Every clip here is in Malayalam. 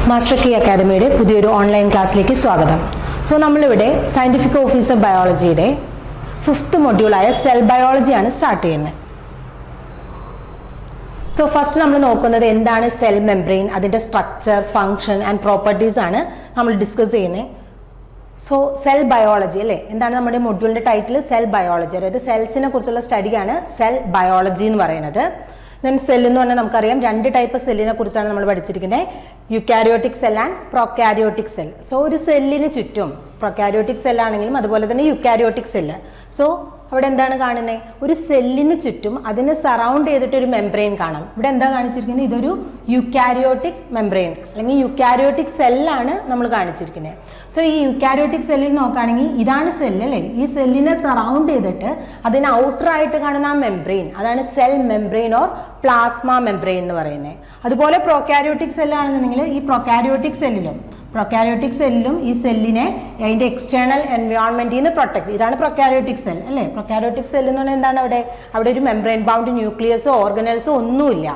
മാസ്റ്റർ കീ അക്കാദമിയുടെ പുതിയൊരു ഓൺലൈൻ ക്ലാസ്സിലേക്ക് സ്വാഗതം. സോ നമ്മളിവിടെ സയൻറ്റിഫിക് ഓഫീസർ ബയോളജിയുടെ 5th മൊഡ്യൂളായ സെൽ ബയോളജിയാണ് സ്റ്റാർട്ട് ചെയ്യുന്നത്. സോ ഫസ്റ്റ് നമ്മൾ നോക്കുന്നത് എന്താണ് സെൽ മെംബ്രെയിൻ, അതിൻ്റെ സ്ട്രക്ചർ, ഫങ്ഷൻ ആൻഡ് പ്രോപ്പർട്ടീസ് ആണ് നമ്മൾ ഡിസ്കസ് ചെയ്യുന്നത്. സോ സെൽ ബയോളജി അല്ലേ, എന്താണ് നമ്മുടെ മൊഡ്യൂളിൻ്റെ ടൈറ്റിൽ? സെൽ ബയോളജി, അതായത് സെൽസിനെ കുറിച്ചുള്ള സ്റ്റഡിയാണ് സെൽ ബയോളജി എന്ന് പറയുന്നത്. ദെൻ സെൽ എന്ന് പറഞ്ഞാൽ നമുക്കറിയാം 2 ടൈപ്പ് സെല്ലിനെ കുറിച്ചാണ് നമ്മൾ പഠിച്ചിരിക്കുന്നത്, eukaryotic cell and prokaryotic cell. So ഒരു സെല്ലിന് ചുറ്റും പ്രൊക്കാരിയോട്ടിക് സെല്ലാണെങ്കിലും അതുപോലെ തന്നെ യുക്കാരിയോട്ടിക് സെല്ല്. സോ അവിടെ എന്താണ് കാണുന്നത്? ഒരു സെല്ലിന് ചുറ്റും അതിനെ സറൗണ്ട് ചെയ്തിട്ട് ഒരു മെംബ്രെയിൻ കാണാം. ഇവിടെ എന്താ കാണിച്ചിരിക്കുന്നത്? ഇതൊരു യുക്കാരിയോട്ടിക് മെംബ്രെയിൻ അല്ലെങ്കിൽ യുക്കാരിയോട്ടിക് സെല്ലാണ് നമ്മൾ കാണിച്ചിരിക്കുന്നത്. സോ ഈ യുക്കാരിയോട്ടിക് സെല്ലിൽ നോക്കുകയാണെങ്കിൽ ഇതാണ് സെല്ല് അല്ലേ, ഈ സെല്ലിനെ സറൗണ്ട് ചെയ്തിട്ട് അതിന് ഔട്ടറായിട്ട് കാണുന്ന ആ മെംബ്രെയിൻ, അതാണ് cell membrane or plasma membrane എന്ന് പറയുന്നത്. അതുപോലെ പ്രൊക്കാരിയോട്ടിക് സെല്ലാണെന്നുണ്ടെങ്കിൽ ഈ പ്രൊക്കാരിയോട്ടിക് സെല്ലിലും ഈ സെല്ലിനെ അതിൻ്റെ എക്സ്റ്റേണൽ എൻവയോൺമെന്റിൽ നിന്ന് പ്രൊട്ടക്ട്, ഇതാണ് പ്രൊക്കാരിയോട്ടിക് സെൽ അല്ലേ. പ്രൊക്കാരിയോട്ടിക് സെൽ എന്ന് പറഞ്ഞാൽ എന്താണ്? അവിടെ ഒരു മെംബ്രെയിൻ ബൗണ്ട് ന്യൂക്ലിയസോ ഓർഗനൽസോ ഒന്നുമില്ല.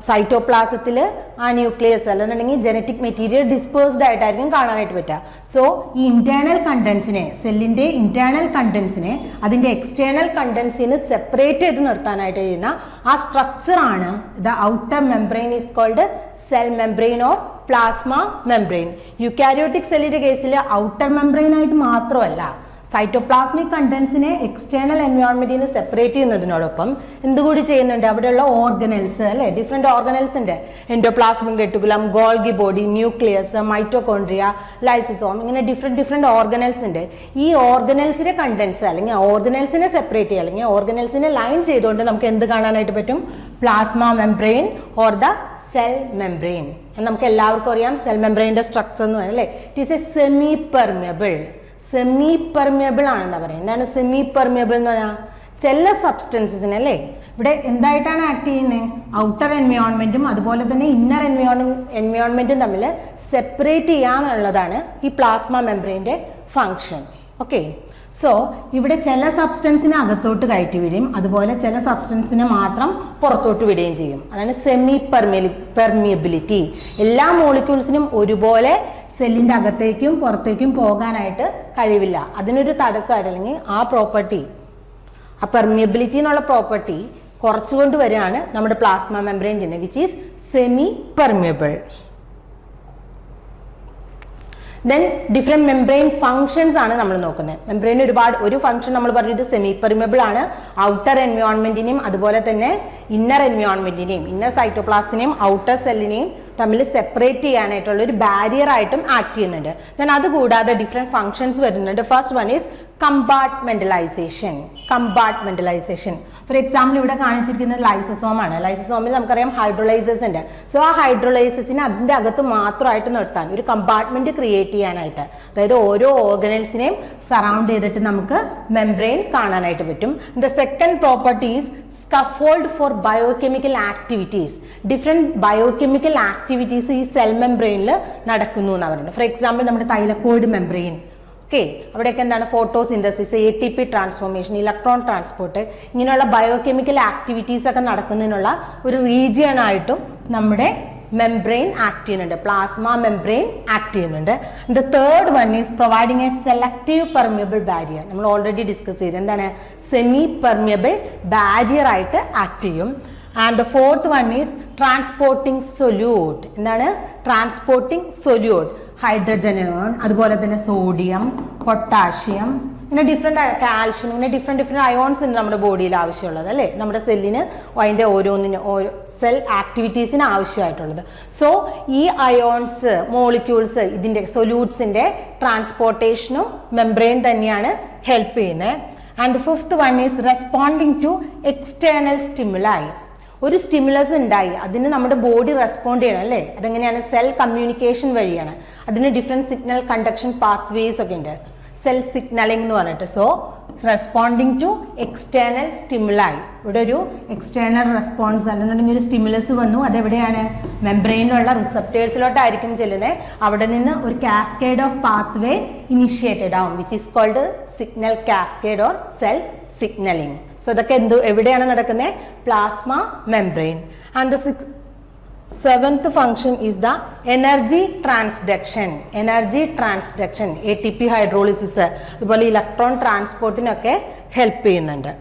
സൈറ്റോപ്ലാസത്തിൽ ആ ന്യൂക്ലിയസ് അല്ലെന്നുണ്ടെങ്കിൽ ജനറ്റിക് മെറ്റീരിയൽ ഡിസ്പേഴ്സ്ഡ് ആയിട്ടായിരിക്കും കാണാനായിട്ട് പറ്റുക. സോ ഈ ഇന്റേണൽ കണ്ടൻസിനെ, സെല്ലിൻ്റെ ഇന്റേണൽ കണ്ടൻസിനെ അതിൻ്റെ എക്സ്റ്റേണൽ കണ്ടൻസിന് സെപ്പറേറ്റ് ചെയ്ത് നിർത്താനായിട്ട് ചെയ്യുന്ന ആ സ്ട്രക്ചറാണ് the outer membrane is called cell membrane or plasma membrane. Eukaryotic സെല്ലിൻ്റെ കേസിൽ ഔട്ടർ മെംബ്രെയിൻ ആയിട്ട് മാത്രമല്ല, സൈറ്റോപ്ലാസ്മിക് കണ്ടൻസിനെ എക്സ്റ്റേണൽ എൻവയോൺമെന്റിൽ നിന്ന് സെപ്പറേറ്റ് ചെയ്യുന്നതിനോടൊപ്പം എന്തുകൂടി ചെയ്യുന്നുണ്ട്? അവിടെയുള്ള ഓർഗനൽസ് അല്ലെ, ഡിഫറെന്റ് ഓർഗനൽസ് ഉണ്ട്. Endoplasmic reticulum, Golgi body, nucleus, mitochondria, lysosome, ഇങ്ങനെ ഡിഫറെന്റ് ഓർഗനൽസ് ഉണ്ട്. ഈ ഓർഗനൽസിന്റെ കണ്ടൻസ് അല്ലെങ്കിൽ ഓർഗനൽസിനെ സെപ്പറേറ്റ് ചെയ്യുക അല്ലെങ്കിൽ ഓർഗനൽസിനെ ലൈൻ ചെയ്തുകൊണ്ട് നമുക്ക് എന്ത് കാണാനായിട്ട് പറ്റും? Plasma membrane or the cell membrane. നമുക്ക് എല്ലാവർക്കും അറിയാം സെൽ മെംബ്രെയിൻ്റെ സ്ട്രക്ചർ എന്ന് പറയുന്നത് അല്ലേ, it is A semi permeable ആണെന്ന് പറയാം. എന്താണ് സെമി പെർമിയബിൾ എന്ന് പറഞ്ഞാൽ? ചില സബ്സ്റ്റൻസസിന് അല്ലേ ഇവിടെ എന്തായിട്ടാണ് ആക്ട് ചെയ്യുന്നത്? ഔട്ടർ എൻവയോൺമെന്റും അതുപോലെ തന്നെ ഇന്നർ എൻവയോൺമെന്റും തമ്മിൽ സെപ്പറേറ്റ് ചെയ്യാന്നുള്ളതാണ് ഈ പ്ലാസ്മ മെംബ്രെയിൻ്റെ ഫങ്ഷൻ. ഓക്കെ, സോ ഇവിടെ ചില സബ്സ്റ്റൻസിനെ അകത്തോട്ട് കയറ്റി വിടുകയും അതുപോലെ ചില സബ്സ്റ്റൻസിനെ മാത്രം പുറത്തോട്ട് വിടുകയും ചെയ്യും. അതാണ് സെമി പെർമിയബിലിറ്റി. എല്ലാ മോളിക്യൂൾസിനും ഒരുപോലെ സെല്ലിൻ്റെ അകത്തേക്കും പുറത്തേക്കും പോകാനായിട്ട് കഴിവില്ല. അതിനൊരു തടസ്സമായിട്ട് അല്ലെങ്കിൽ ആ പ്രോപ്പർട്ടി, ആ പെർമിയബിലിറ്റി എന്നുള്ള പ്രോപ്പർട്ടി കുറച്ചുകൊണ്ട് വരികയാണ് നമ്മുടെ plasma membrane, which is semi permeable. Then different membrane functions ആണ് നമ്മൾ നോക്കുന്നത്. മെംബ്രെയിൻ ഒരു ഫംഗ്ഷൻ നമ്മൾ പറഞ്ഞത് സെമി പെർമിയബിൾ ആണ്. ഔട്ടർ എൻവയോൺമെന്റിനെയും അതുപോലെ തന്നെ ഇന്നർ എൻവയോൺമെന്റിനെയും, ഇന്നർ സൈറ്റോപ്ലാസ്റ്റിനെയും ഔട്ടർ സെല്ലിനെയും തമ്മിൽ സെപ്പറേറ്റ് ചെയ്യാനായിട്ടുള്ള ഒരു ബാരിയർ ആയിട്ടും ആക്ട് ചെയ്യുന്നുണ്ട്. ദെൻ അതുകൂടാതെ ഡിഫറെൻറ്റ് ഫങ്ഷൻസ് വരുന്നുണ്ട്. First one is compartmentalisation. For example ഇവിടെ കാണിച്ചിരിക്കുന്നത് ലൈസോസോം ആണ്. ലൈസോസോമിൽ നമുക്കറിയാം ഹൈഡ്രോലൈസസ് ഉണ്ട്. സോ ആ ഹൈഡ്രോലൈസസിനെ അതിൻ്റെ അകത്ത് മാത്രമായിട്ട് നിർത്താൻ ഒരു കമ്പാർട്ട്മെന്റ് ക്രിയേറ്റ് ചെയ്യാനായിട്ട്, അതായത് ഓരോ ഓർഗനൽസിനെയും സറൗണ്ട് ചെയ്തിട്ട് നമുക്ക് മെംബ്രെയിൻ കാണാനായിട്ട് പറ്റും. The second property is scaffold for biochemical activities. Different biochemical activities ഈ സെൽ മെംബ്രെയിനിൽ നടക്കുന്നു എന്നാണ് പറയുന്നത്. ഫോർ എക്സാമ്പിൾ നമ്മുടെ തൈലക്കോയിഡ് മെംബ്രെയിൻ, ഓക്കെ, അവിടെയൊക്കെ എന്താണ്? Photosynthesis, ATP transformation, electron transport, ഇങ്ങനെയുള്ള ബയോകെമിക്കൽ ആക്ടിവിറ്റീസ് ഒക്കെ നടക്കുന്നതിനുള്ള ഒരു റീജിയൻ ആയിട്ടും നമ്മുടെ മെംബ്രെയിൻ ആക്ട് ചെയ്യുന്നുണ്ട്, പ്ലാസ്മ മെംബ്രെയിൻ ആക്ട് ചെയ്യുന്നുണ്ട്. The third one is providing a selective permeable barrier. നമ്മൾ ഓൾറെഡി ഡിസ്കസ് ചെയ്ത് എന്താണ്? സെമി പെർമിയബിൾ ബാരിയർ ആയിട്ട് ആക്ട് ചെയ്യും. And the fourth one is transporting solute. എന്താണ്? Transporting solute. ഹൈഡ്രജൻ, അതുപോലെ തന്നെ സോഡിയം, പൊട്ടാഷ്യം, ഇങ്ങനെ ഡിഫറെൻറ്റ് കാൽഷ്യം, ഇങ്ങനെ ഡിഫറെൻറ്റ് അയോൺസ് ഉണ്ട് നമ്മുടെ ബോഡിയിൽ ആവശ്യമുള്ളത് അല്ലേ, നമ്മുടെ സെല്ലിന് അതിൻ്റെ ഓരോന്നിന് ഓരോ സെൽ ആക്ടിവിറ്റീസിന് ആവശ്യമായിട്ടുള്ളത്. സോ ഈ അയോൺസ്, മോളിക്യൂൾസ്, ഇതിൻ്റെ സൊല്യൂട്ട്സിൻ്റെ ട്രാൻസ്പോർട്ടേഷനും മെംബ്രെയിൻ തന്നെയാണ് ഹെൽപ്പ് ചെയ്യുന്നത്. And fifth one is responding to external stimuli. ഒരു സ്റ്റിമുലസ് ഉണ്ടായി, അതിന് നമ്മുടെ ബോഡി റെസ്പോണ്ട് ചെയ്യണം അല്ലേ. അതെങ്ങനെയാണ്? സെൽ കമ്മ്യൂണിക്കേഷൻ വഴിയാണ്. അതിന് ഡിഫറെൻറ്റ് സിഗ്നൽ കണ്ടക്ഷൻ പാത്വേസ് ഒക്കെ ഉണ്ട്, സെൽ സിഗ്നലിംഗ് എന്ന് പറഞ്ഞിട്ട്. So responding to external സ്റ്റിമുലായി. ഇവിടെ ഒരു എക്സ്റ്റേണൽ റെസ്പോൺസ് അല്ലെന്നുണ്ടെങ്കിൽ ഒരു സ്റ്റിമുലസ് വന്നു, അതെവിടെയാണ്? മെംബ്രെയിനിലുള്ള റിസപ്റ്റേഴ്സിലോട്ടായിരിക്കും ചെല്ലുന്നത്. അവിടെ നിന്ന് ഒരു കാസ്കേഡ് ഓഫ് പാത്വേ ഇനിഷ്യേറ്റഡ് ആവും, which is called signal cascade or cell signaling. So ഇതൊക്കെ എവിടെയാണ് നടക്കുന്നത്? Plasma membrane. And Seventh function is the energy transduction. Energy transduction, ATP hydrolysis, അതുപോലെ ഇലക്ട്രോൺ ട്രാൻസ്പോർട്ടിനൊക്കെ ഹെൽപ്പ് ചെയ്യുന്നുണ്ട്.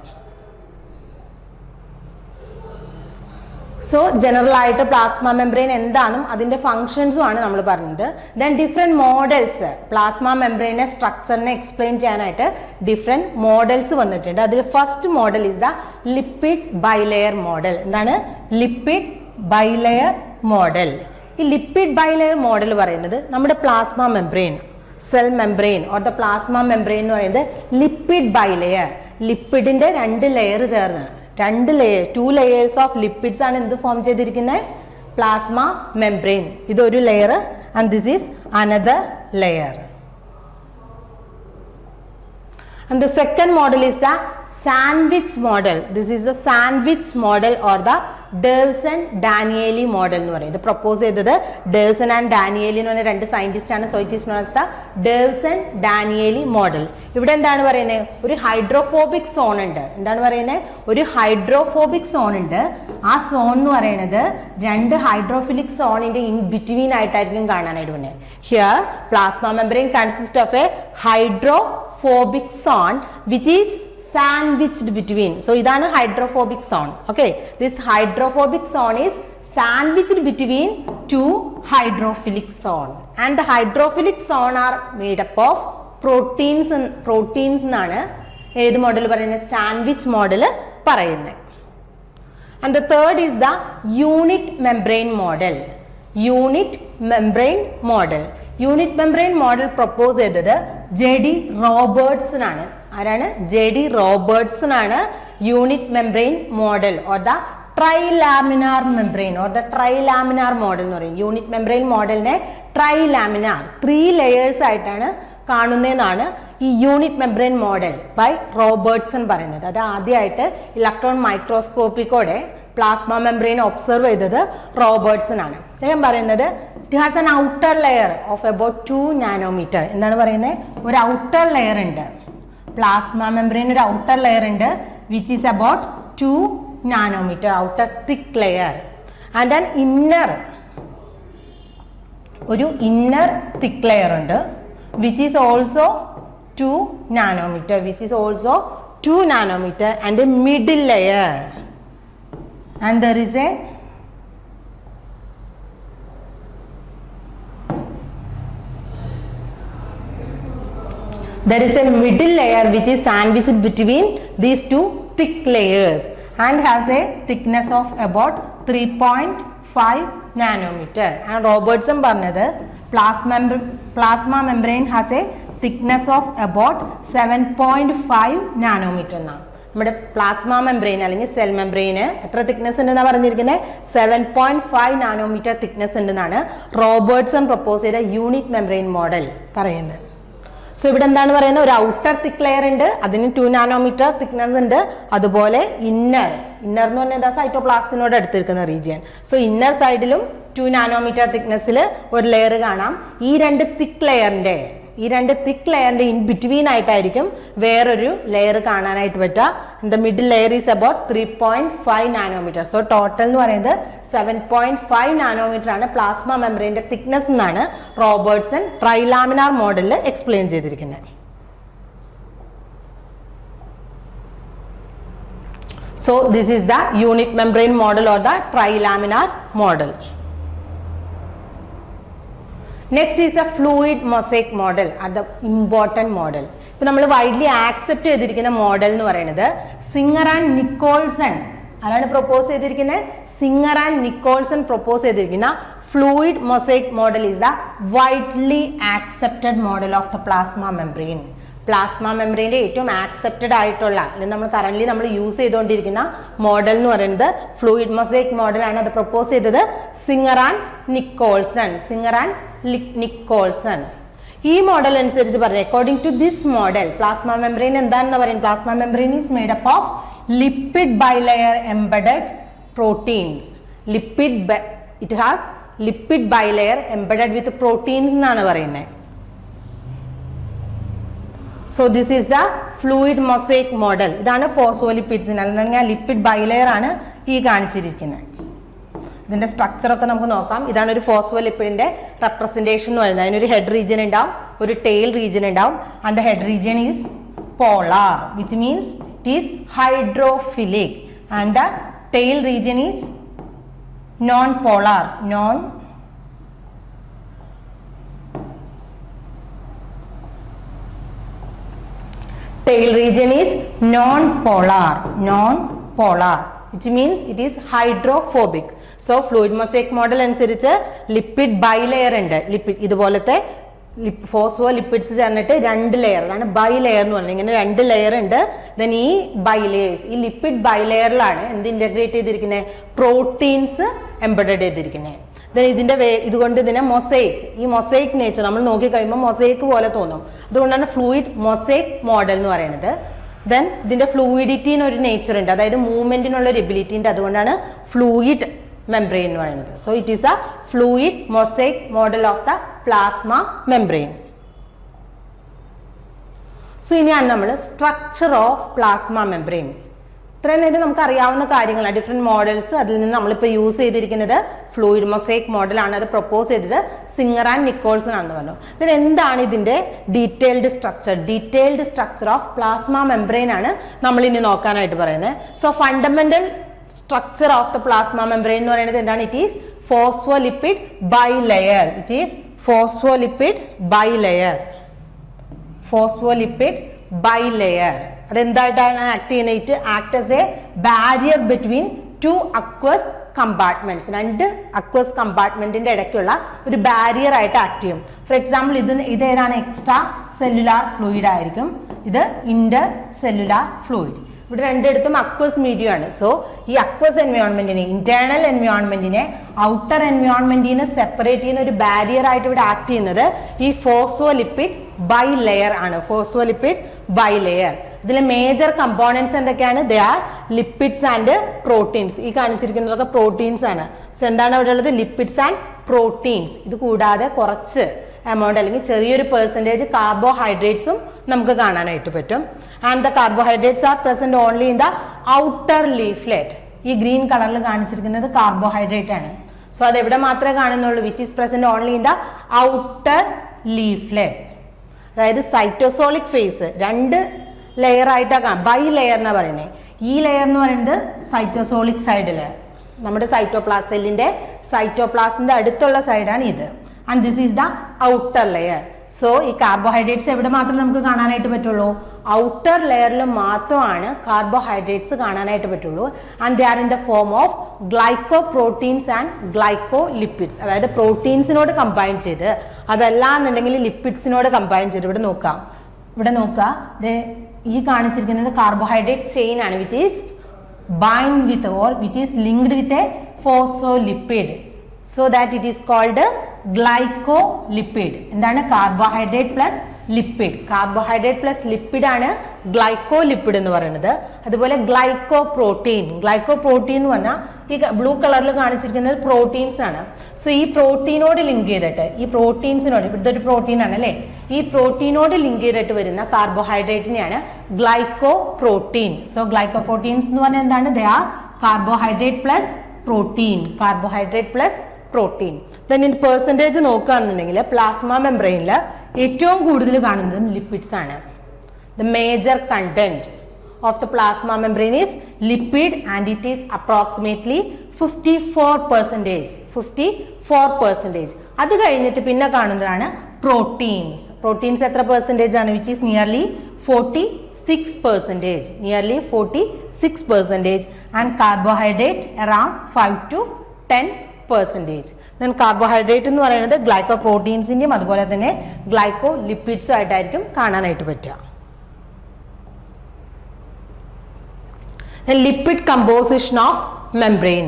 സോ ജനറൽ ആയിട്ട് പ്ലാസ്മ മെംബ്രെയിൻ എന്താണെന്നും അതിന്റെ ഫങ്ഷൻസും ആണ് നമ്മൾ പറഞ്ഞത്. ദെൻ ഡിഫറെന്റ് മോഡൽസ്, പ്ലാസ്മ മെംബ്രെയിനെ സ്ട്രക്ചറിനെ എക്സ്പ്ലെയിൻ ചെയ്യാനായിട്ട് ഡിഫറെന്റ് മോഡൽസ് വന്നിട്ടുണ്ട്. അതിൽ first model is the lipid bilayer model. എന്താണ് ലിപ്പിഡ് ബൈലെയർ മോഡൽ? ഈ ലിപ്പിഡ് ബൈലെയർ മോഡൽ പറയുന്നത് നമ്മുടെ plasma membrane, cell membrane or the plasma membrane എന്ന് പറയുന്നത് ലിപ്പിഡ് ബൈലെയർ, ലിപ്പിഡിന്റെ രണ്ട് ലെയർ ചേർന്ന്, രണ്ട് ലെയർ, 2 layers ഓഫ് ലിപ്പിഡ്സ് ആണ് എന്ത് ഫോം ചെയ്തിരിക്കുന്നത്? Plasma membrane. ഇതൊരു layer and this is another layer. And the second model is the sandwich model. This is the sandwich model or the Derson-Danieli model എന്ന് പറയും. ഇത് പ്രപ്പോസ് ചെയ്തത് ഡേഴ്സൺ ആൻഡ് ഡാനിയേലി എന്ന് പറഞ്ഞ രണ്ട് സയന്റിസ്റ്റ് ആണ്. So it is known as the Davson Danielli model. ഇവിടെ എന്താണ് പറയുന്നത്? ഒരു ഹൈഡ്രോഫോബിക് സോൺ ഉണ്ട്. എന്താണ് പറയുന്നത്? ഒരു ഹൈഡ്രോഫോബിക് സോൺ ഉണ്ട്. ആ സോൺ എന്ന് പറയുന്നത് രണ്ട് ഹൈഡ്രോഫിലിക് സോണിന്റെ ഇൻ ബിറ്റ്വീൻ ആയിട്ടായിരിക്കും കാണാനായിട്ട് വന്നത്. Here plasma membrane consist of A hydrophobic zone which is sandwiched between. So idana hydrophobic zone. Okay, this hydrophobic zone is sandwiched between two hydrophilic zone, and the hydrophilic zone are made up of proteins എന്നാണ് ഏത് മോഡൽ പറയുന്നത്? സാൻഡ്വിച്ച് മോഡൽ പറയുന്നത്. And the third is the unit membrane model. Unit membrane model. Unit membrane model propose ചെയ്തത് JD റോബർട്ട്സൺ ആണ്. ആരാണ്? JD റോബർട്ട്സൺ ആണ് unit membrane model or the trilaminar membrane or the trilaminar model എന്ന് പറയും. യൂണിറ്റ് മെംബ്രെയിൻ മോഡലിനെ ട്രൈലാമിനാർ, 3 layers ആയിട്ടാണ് കാണുന്നതെന്നാണ് ഈ unit membrane model by Robertson പറയുന്നത്. അത് ആദ്യമായിട്ട് ഇലക്ട്രോൺ മൈക്രോസ്കോപ്പിക്കോടെ പ്ലാസ്മ മെംബ്രെയിൻ ഒബ്സർവ് ചെയ്തത് റോബർട്ട്സൺ ആണ്. അദ്ദേഹം പറയുന്നത് it has an outer layer of about 2 nanometer. എന്താണ് പറയുന്നത്? ഒരു ഔട്ടർ ലെയർ ഉണ്ട്. പ്ലാസ്മ മെംബ്രെയിൻ ഒരു ഔട്ടർ ലെയർ ഉണ്ട് which is about 2 nanometer, outer thick layer. And an inner, ഒരു ഇന്നർ തിക് ലെയർ ഉണ്ട് which is also 2 nanometer, which is also 2 nanometer, and a middle layer, and there is a middle layer which is sandwiched between these two thick layers and has a thickness of about 3.5 nanometer. And Robertson പറഞ്ഞത് plasma membrane has a thickness of about 7.5 nanometer എന്നാണ്. നമ്മുടെ പ്ലാസ്മ മെംബ്രെയിൻ അല്ലെങ്കിൽ സെൽ മെംബ്രെയിന് എത്ര തിക്നെസ് ഉണ്ടെന്നാണ് പറഞ്ഞിരിക്കുന്നത്? 7.5 നാനോമീറ്റർ തിക്നെസ് ഉണ്ടെന്നാണ് റോബർട്ട്സൺ പ്രപ്പോസ് ചെയ്ത യൂണിറ്റ് മെംബ്രെയിൻ മോഡൽ പറയുന്നത്. സോ ഇവിടെ എന്താണ് പറയുന്നത്? ഒരു ഔട്ടർ തിക് ലെയർ ഉണ്ട്, അതിന് 2 നാനോമീറ്റർ തിക്നെസ് ഉണ്ട്. അതുപോലെ ഇന്നർ എന്ന് പറഞ്ഞാൽ എന്താ? സൈറ്റോപ്ലാസ്റ്റിനോട് അടുത്തിരിക്കുന്ന റീജിയൻ. സോ ഇന്നർ സൈഡിലും 2 നാനോമീറ്റർ തിക്നെസ്സിൽ ഒരു ലെയർ കാണാം. ഈ രണ്ട് തിക് ലെയറിന്റെ ഇൻ ബിറ്റ്വീൻ ആയിട്ടായിരിക്കും വേറൊരു ലെയർ കാണാനായിട്ട് പറ്റുക. The middle layer is about 3.5 nanometre. So total എന്ന് പറയുന്നത് 7.5 നാനോമീറ്റർ ആണ് പ്ലാസ്മ മെംബ്രെയിന്റെ തിക്നെസ് എന്നാണ് റോബർട്ട്സൺ ട്രൈലാമിനാർ മോഡലിൽ എക്സ്പ്ലെയിൻ ചെയ്തിരിക്കുന്നത്. So this is the unit membrane model or the trilaminar model. Next is a fluid mosaic model, അത് ഇമ്പോർട്ടൻറ്റ് മോഡൽ. ഇപ്പം നമ്മൾ വൈഡ്ലി ആക്സെപ്റ്റ് ചെയ്തിരിക്കുന്ന മോഡൽ എന്ന് പറയുന്നത് സിംഗർ ആൻഡ് നിക്കോൾസൺ ആരാണ് പ്രപ്പോസ് ചെയ്തിരിക്കുന്നത്? സിംഗർ ആൻഡ് നിക്കോൾസൺ പ്രപ്പോസ് ചെയ്തിരിക്കുന്ന fluid mosaic model is the widely accepted model of the plasma membrane. Plasma മെംബ്രെയിൻ്റെ ഏറ്റവും ആക്സെപ്റ്റഡ് ആയിട്ടുള്ള അല്ലെങ്കിൽ നമ്മൾ കറന്റ് നമ്മൾ യൂസ് ചെയ്തുകൊണ്ടിരിക്കുന്ന മോഡൽ എന്ന് പറയുന്നത് ഫ്ലൂയിഡ് മൊസൈക് മോഡലാണ്. അത് പ്രപ്പോസ് ചെയ്തത് സിംഗർ ആൻഡ് നിക്കോൾസൺ. ഈ മോഡൽ അനുസരിച്ച് പറഞ്ഞു, according to this model plasma membrane എന്താണെന്ന് പറയും? Plasma membrane is made up of lipid bilayer embedded proteins. It has lipid bilayer embedded with proteins എന്നാണ് പറയുന്നത്. So this is the fluid mosaic model. ഇതാണ് ഫോസ്ഫോലിപ്പിഡ്സിന് അല്ലെങ്കിൽ ലിപ്പിഡ് ബൈലെയർ ആണ് ഈ കാണിച്ചിരിക്കുന്നത്. ഇതിന്റെ സ്ട്രക്ചർ ഒക്കെ നമുക്ക് നോക്കാം. ഇതാണ് ഒരു ഫോസ്ഫോലിപ്പിഡിന്റെ റെപ്രസെന്റേഷൻ എന്ന് പറയുന്നത്. അതിനൊരു ഹെഡ് റീജിയൻ ഉണ്ടാവും, ഒരു ടെയിൽ റീജിയൻ ഉണ്ടാവും. And the head region is polar, which means it is hydrophilic. And the tail region is non polar. Tail region is non-polar, which means it is hydrophobic. So fluid mosaic model അനുസരിച്ച് ലിപ്പിഡ് ബൈലെയർ ഉണ്ട്. ലിപ്പിഡ് ഇതുപോലത്തെ ഫോസ്ഫോലിപ്പിഡ്സ് ചേർന്നിട്ട് 2 ലെയർ, അതാണ് ബൈലെയർ എന്ന് പറയുന്നത്. ഇങ്ങനെ 2 ലെയർ ഉണ്ട്. ദെൻ ഈ ബൈലെയേഴ്സ്, ഈ ലിപ്പിഡ് ബൈലെയറിലാണ് എന്ത് ഇന്റഗ്രേറ്റ് ചെയ്തിരിക്കുന്നത്? പ്രോട്ടീൻസ് എംബഡഡ് ചെയ്തിരിക്കുന്നത്. ഇതിന്റെ ഇതുകൊണ്ട് ഇതിനെ മൊസൈക്ക്, ഈ മൊസൈക്ക് നേച്ചർ നമ്മൾ നോക്കി കഴിയുമ്പോൾ മൊസൈക്ക് പോലെ തോന്നും. അതുകൊണ്ടാണ് ഫ്ലൂയിഡ് മൊസൈക്ക് മോഡൽ എന്ന് പറയുന്നത്. ദെൻ ഇതിന്റെ ഫ്ലൂയിഡിറ്റിന് ഒരു നേച്ചർ ഉണ്ട്, അതായത് മൂവ്മെന്റിനുള്ള ഒരു എബിലിറ്റി ഉണ്ട്. അതുകൊണ്ടാണ് ഫ്ലൂയിഡ് മെംബ്രെയിൻ എന്ന് പറയുന്നത്. So it is a fluid mosaic model of the plasma membrane. So ഇനിയാണ് നമ്മൾ സ്ട്രക്ചർ ഓഫ് പ്ലാസ്മ മെംബ്രെയിൻ. ഇത്രയും നേരം നമുക്ക് അറിയാവുന്ന കാര്യങ്ങളാണ്, ഡിഫറെന്റ് മോഡൽസ്. അതിൽ നിന്ന് നമ്മളിപ്പോൾ യൂസ് ചെയ്തിരിക്കുന്നത് ഫ്ലൂയിഡ് മൊസൈക്ക് മോഡലാണ്. അത് പ്രൊപ്പോസ് ചെയ്തത് സിംഗർ ആൻഡ് നിക്കോൾസൺ ആണെന്ന് പറഞ്ഞു. ഇതിന് എന്താണ് ഇതിന്റെ detailed structure of plasma membrane ആണ് നമ്മൾ ഇനി നോക്കാനായിട്ട് പറയുന്നത്. So fundamental structure of the plasma membrane എന്ന് പറയുന്നത് എന്താണ്? ഇറ്റ് ഈസ് ഫോസ്ഫോലിപ്പിഡ് ബൈലെയർ, അതെന്തായിട്ടാണ് ആക്ട് ചെയ്യുന്നത്? Act as a barrier between 2 aqueous compartments. 2 aqueous കമ്പാർട്ട്മെന്റിന്റെ ഇടയ്ക്കുള്ള ഒരു ബാരിയർ ആയിട്ട് ആക്ട് ചെയ്യും. ഫോർ എക്സാമ്പിൾ ഇതേതാണ്? എക്സ്ട്രാ സെല്ലുലാർ ഫ്ലൂയിഡ് ആയിരിക്കും, ഇത് ഇന്റർ സെല്ലുലാർ ഫ്ലൂയിഡ്. ഇവിടെ രണ്ടിടത്തും അക്വസ് മീഡിയം ആണ്. സോ ഈ അക്വസ് എൻവയോൺമെന്റിനെ, ഇന്റേണൽ എൻവയോൺമെന്റിനെ ഔട്ടർ എൻവയോൺമെന്റിനെ സെപ്പറേറ്റ് ചെയ്യുന്ന ഒരു ബാരിയർ ആയിട്ട് ഇവിടെ ആക്ട് ചെയ്യുന്നത് ഈ ഫോസ്ഫോലിപ്പിഡ് ബൈലെയർ ആണ്. ഇതിലെ മേജർ കമ്പോണൻസ് എന്തൊക്കെയാണ്? They are lipids and proteins. ഈ കാണിച്ചിരിക്കുന്നതൊക്കെ പ്രോട്ടീൻസ് ആണ്. സോ എന്താണ് അവിടെ ഉള്ളത്? Lipids and proteins. ഇത് കൂടാതെ കുറച്ച് എമൗണ്ട് അല്ലെങ്കിൽ ചെറിയൊരു പെർസെൻറ്റേജ് കാർബോഹൈഡ്രേറ്റ്സും നമുക്ക് കാണാനായിട്ട് പറ്റും. And the carbohydrates R present only in the outer leaflet. ഈ ഗ്രീൻ കളറിൽ കാണിച്ചിരിക്കുന്നത് കാർബോഹൈഡ്രേറ്റ് ആണ്. സോ അത് എവിടെ മാത്രമേ കാണുന്നുള്ളൂ? Which is present only in the outer leaflet. അതായത് സൈറ്റോസോളിക് ഫേസ് 2 ലെയർ ആയിട്ടാണ് കാണാം. ബൈ ലെയർ എന്നാണ് പറയുന്നത്. ഈ ലെയർ എന്ന് പറയുന്നത് സൈറ്റോസോളിക് സൈഡില്, നമ്മുടെ സെല്ലിന്റെ സൈറ്റോപ്ലാസിന്റെ അടുത്തുള്ള സൈഡാണ് ഇത്. And this is the outer layer. So ഈ കാർബോഹൈഡ്രേറ്റ്സ് എവിടെ മാത്രം നമുക്ക് കാണാനായിട്ട് പറ്റുള്ളൂ? ഔട്ടർ ലെയറിൽ മാത്രമാണ് കാർബോഹൈഡ്രേറ്റ്സ് കാണാനായിട്ട് പറ്റുള്ളൂ. And they are in the form of glyco proteins and glyco lipids. അതായത് പ്രോട്ടീൻസിനോട് കമ്പൈൻ ചെയ്ത്, അതല്ല എന്നുണ്ടെങ്കിൽ ലിപ്പിഡ്സിനോട് കമ്പൈൻ ചെയ്ത്. ഇവിടെ നോക്കുക, ഈ കാണിച്ചിരിക്കുന്നത് കാർബോഹൈഡ്രേറ്റ് ചെയിൻ ആണ്, which is bind with or which is linked with a phospholipid. So that it is called glycolipid. എന്താണ്? Carbohydrate plus lipid. Carbohydrate plus lipid ആണ് ഗ്ലൈക്കോലിപ്പിഡ് എന്ന് പറയുന്നത്. അതുപോലെ ഗ്ലൈക്കോപ്രോട്ടീൻ എന്ന് പറഞ്ഞാൽ ഈ ബ്ലൂ കളറിൽ കാണിച്ചിരിക്കുന്നത് പ്രോട്ടീൻസ് ആണ്. സോ ഈ പ്രോട്ടീനോട് ലിങ്ക് ചെയ്തിട്ട്, ഈ പ്രോട്ടീൻസിനോട്, ഇതൊരു പ്രോട്ടീൻ ആണല്ലേ, ഈ പ്രോട്ടീനോട് ലിങ്ക് ചെയ്തിട്ട് വരുന്ന കാർബോഹൈഡ്രേറ്റിനെയാണ് ഗ്ലൈക്കോപ്രോട്ടീൻ. സോ ഗ്ലൈക്കോപ്രോട്ടീൻസ് എന്ന് പറഞ്ഞാൽ എന്താണ്? They are carbohydrate plus protein. Then in percentage നോക്കുകയാണെന്നുണ്ടെങ്കിൽ പ്ലാസ്മ മെംബ്രെയിനിൽ ഏറ്റവും കൂടുതൽ കാണുന്നതും ലിപ്പിഡ്സ് ആണ്. The major content of the plasma membrane is lipid and it is approximately 54%. അത് കഴിഞ്ഞിട്ട് പിന്നെ കാണുന്നതാണ് പ്രോട്ടീൻസ് എത്ര പെർസെൻറ്റേജ് ആണ്? Which is nearly 46%. And carbohydrate around 5 to 10%. Then carbohydrate എന്ന് പറയുന്നത് ഗ്ലൈക്കോ പ്രോട്ടീൻസിന്റെയും അതുപോലെ തന്നെ ഗ്ലൈക്കോ ലിപ്പിഡ്സും ആയിട്ടായിരിക്കും കാണാനായിട്ട് പറ്റുക. Lipid composition of membrane.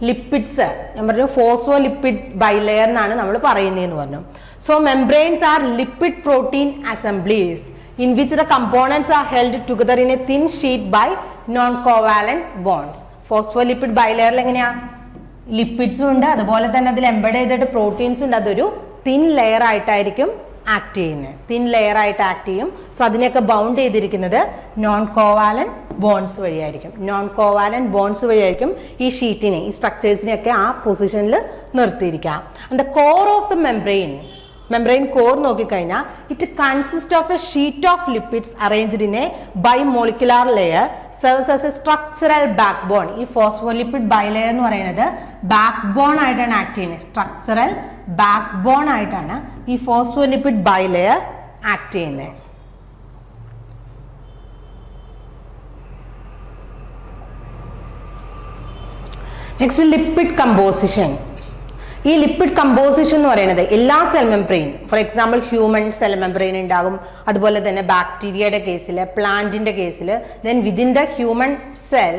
Lipids ഞാൻ പറഞ്ഞു ഫോസ്ഫോലിപ്പിഡ് ബൈലെയർ എന്നാണ് നമ്മൾ പറയുന്നതെന്ന് പറഞ്ഞു. So membranes are lipid protein assemblies in which the components are held together in a thin sheet by non-covalent bonds. Phospholipid bilayer എങ്ങനെയാ? ലിപ്പിഡ്സും ഉണ്ട്, അതുപോലെ തന്നെ അതിൽ എംബഡ് ചെയ്തിട്ട് പ്രോട്ടീൻസും ഉണ്ട്. അതൊരു തിൻ ലെയർ ആയിട്ടായിരിക്കും ആക്ട് ചെയ്യുന്നത്, തിൻ ലെയർ ആയിട്ട് ആക്ട് ചെയ്യും. സോ അതിനെയൊക്കെ ബൗണ്ട് ചെയ്തിരിക്കുന്നത് നോൺ കോവാലന്റ് ബോൺസ് വഴിയായിരിക്കും. നോൺ കോവാലന്റ് ബോൺസ് വഴിയായിരിക്കും ഈ ഷീറ്റിനെ, ഈ സ്ട്രക്ചേഴ്സിനെയൊക്കെ ആ പൊസിഷനിൽ നിർത്തിയിരിക്കാം. And the core of the membrane core നോക്കിക്കഴിഞ്ഞാൽ it consist of a sheet of lipids arranged in a bimolecular layer serves as a structural backbone. ഈ ഫോസ്ഫോലിപ്പിഡ് ബൈലെയർ എന്ന് പറയുന്നത് ബാക്ക് ബോൺ ആയിട്ടാണ് ആക്ട് ചെയ്യുന്നത്. സ്ട്രക്ചറൽ ബാക്ക് ബോൺ ആയിട്ടാണ് ഈ ഫോസ്ഫോലിപ്പിഡ് ബൈലെയർ ആക്ട് ചെയ്യുന്നത്. Next lipid composition. ഈ ലിപ്പിഡ് കമ്പോസിഷൻ എന്ന് പറയുന്നത് എല്ലാ cell membrane, for example human cell membrane ഉണ്ടാകും, അതുപോലെ തന്നെ ബാക്ടീരിയയുടെ കേസിൽ, പ്ലാന്റിന്റെ കേസിൽ, then within the human cell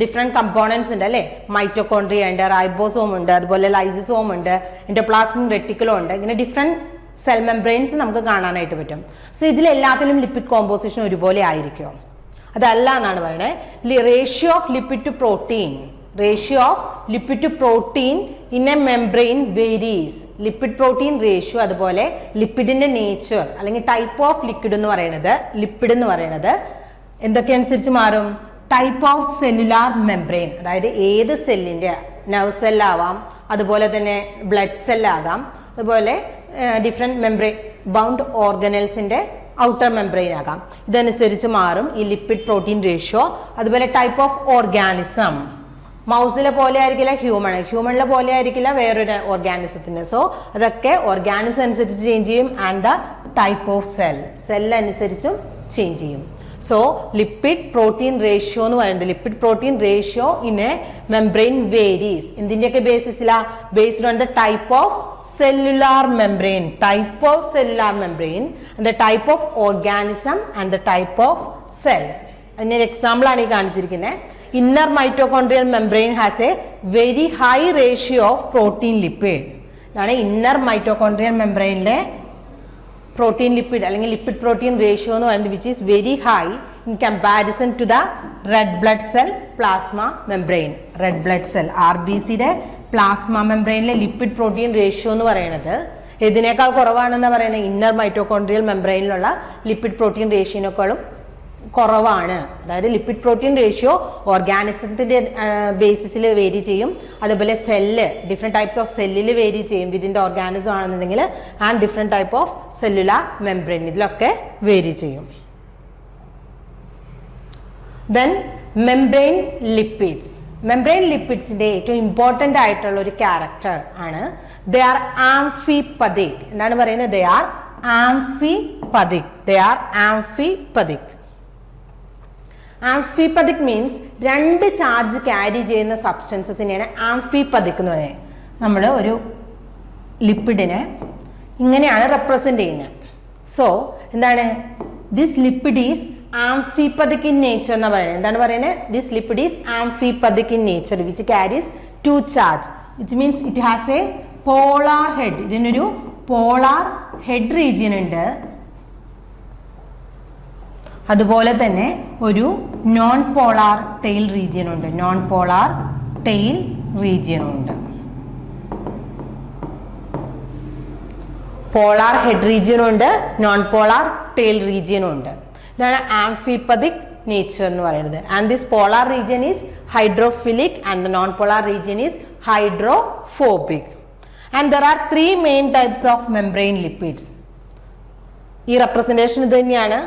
different components ഉണ്ട് അല്ലേ. മൈറ്റോകോൺട്രിയ ഉണ്ട്, റൈബോസോം ഉണ്ട്, അതുപോലെ ലൈസോസോം ഉണ്ട്, എൻഡോപ്ലാസ്മിക് റെറ്റിക്കുലം ഉണ്ട്. ഇങ്ങനെ ഡിഫറെന്റ് സെൽ മെംബ്രെയിൻസ് നമുക്ക് കാണാനായിട്ട് പറ്റും. സോ ഇതിലെല്ലാത്തിലും ലിപ്പിഡ് കോമ്പോസിഷൻ ഒരുപോലെ ആയിരിക്കും? അതല്ല എന്നാണ് പറയുന്നത്. Ratio of lipid to protein, ratio of lipid to protein in a membrane varies. Lipid protein ratio, അതുപോലെ ലിപ്പിഡിന്റെ നേച്ചർ അല്ലെങ്കിൽ ടൈപ്പ് ഓഫ് ലിക്വിഡ് എന്ന് പറയുന്നത് എന്തൊക്കെ അനുസരിച്ച് മാറും? ടൈപ്പ് ഓഫ് സെല്ലുലാർ മെംബ്രെയിൻ, അതായത് ഏത് സെല്ലിന്റെ, നെർവ് സെല്ലാവാം, അതുപോലെ തന്നെ ബ്ലഡ് സെല്ലാകാം, അതുപോലെ ഡിഫറെന്റ് മെംബ്രെയിൻ ബൗണ്ട് ഓർഗനൽസിന്റെ ഔട്ടർ മെംബ്രെയിൻ ആകാം. ഇതനുസരിച്ച് മാറും ഈ ലിപ്പിഡ് പ്രോട്ടീൻ റേഷ്യോ. അതുപോലെ ടൈപ്പ് ഓഫ് ഓർഗാനിസം, മൗസിലെ പോലെ ആയിരിക്കില്ല ഹ്യൂമണിലെ പോലെ ആയിരിക്കില്ല വേറൊരു ഓർഗാനിസത്തിന്. സോ അതൊക്കെ ഓർഗാനിസം അനുസരിച്ച് ചേഞ്ച് ചെയ്യും. And the type of cell അനുസരിച്ചും ചേഞ്ച് ചെയ്യും. സോ ലിപ്പിഡ് പ്രോട്ടീൻ റേഷ്യോ എന്ന് പറയുന്നത്, lipid protein ratio in a membrane varies. എന്തിൻ്റെയൊക്കെ ബേസിസിലാ? Based on the type of cellular membrane, and the type of organism and the type of cell. അതിനൊരു എക്സാമ്പിൾ ആണ് ഈ കാണിച്ചിരിക്കുന്നത്. Inner mitochondrial membrane has a very high ratio of protein lipid. ഇതാണ് ഇന്നർ മൈറ്റോകോൺഡ്രിയൽ മെംബ്രെയിനിലെ പ്രോട്ടീൻ ലിപ്പിഡ് അല്ലെങ്കിൽ ലിപ്പിഡ് പ്രോട്ടീൻ റേഷ്യോ എന്ന് പറയുന്നത് which is very high in comparison to the red blood cell plasma membrane. Red blood cell RBCയുടെ പ്ലാസ്മ മെംബ്രെയിനിലെ ലിപ്പിഡ് പ്രോട്ടീൻ റേഷ്യോ എന്ന് പറയുന്നത് ഇതിനേക്കാൾ കുറവാണെന്ന് പറയുന്നത് ഇന്നർ മൈറ്റോകോൺഡ്രിയൽ മെംബ്രെയിനിലുള്ള ലിപ്പിഡ് പ്രോട്ടീൻ റേഷ്യോനേക്കാളും കുറവാണ്. അതായത് ലിപ്പിഡ് പ്രോട്ടീൻ റേഷ്യോ ഓർഗാനിസത്തിന്റെ ബേസിസിൽ വേരി ചെയ്യും, അതുപോലെ സെല്ല്, ഡിഫറെന്റ് ടൈപ്സ് ഓഫ് സെല്ലിൽ വേരി ചെയ്യും വിതിൻ്റെ ഓർഗാനിസം ആണെന്നുണ്ടെങ്കിൽ, and different type of cellular membrane, ഇതിലൊക്കെ വേരി ചെയ്യും. ദെൻ മെംബ്രെയിൻ ലിപ്പിഡ്സിന്റെ ഏറ്റവും ഇമ്പോർട്ടൻ്റ് ആയിട്ടുള്ള ഒരു ക്യാരക്ടർ ആണ് ദേ ആർ ആംഫിപതിക്. എന്താണ് പറയുന്നത്? They are amphipathic. Amphipathic means രണ്ട് ചാർജ് ക്യാരി ചെയ്യുന്ന സബ്സ്റ്റൻസസിനെയാണ് ആംഫിപതിക് എന്ന് പറയുന്നത്. നമ്മൾ ഒരു ലിപ്പിഡിനെ ഇങ്ങനെയാണ് റെപ്രസെന്റ് ചെയ്യുന്നത്. സോ എന്താണ്? This lipid is amphipathic in nature എന്ന് പറയുന്നത്. എന്താണ് പറയുന്നത്? This lipid is amphipathic in nature which carries two charge, which means it has a polar head. ഇതിനൊരു പോളാർ ഹെഡ് റീജിയൻ ഉണ്ട്, അതുപോലെ തന്നെ ഒരു നോൺ പോളാർ ടെയിൽ റീജിയൻ ഉണ്ട്. പോളാർ ഹെഡ് റീജിയനും ഉണ്ട്, നോൺ പോളാർ ടെയിൽ റീജിയനും ഉണ്ട്. ഇതാണ് ആംഫിപതിക് നേച്ചർ എന്ന് പറയുന്നത്. And this polar region is hydrophilic and the non polar region is hydrophobic. And there are 3 main types of membrane lipids. ഈ റെപ്രസെന്റേഷൻ ഇത് തന്നെയാണ്.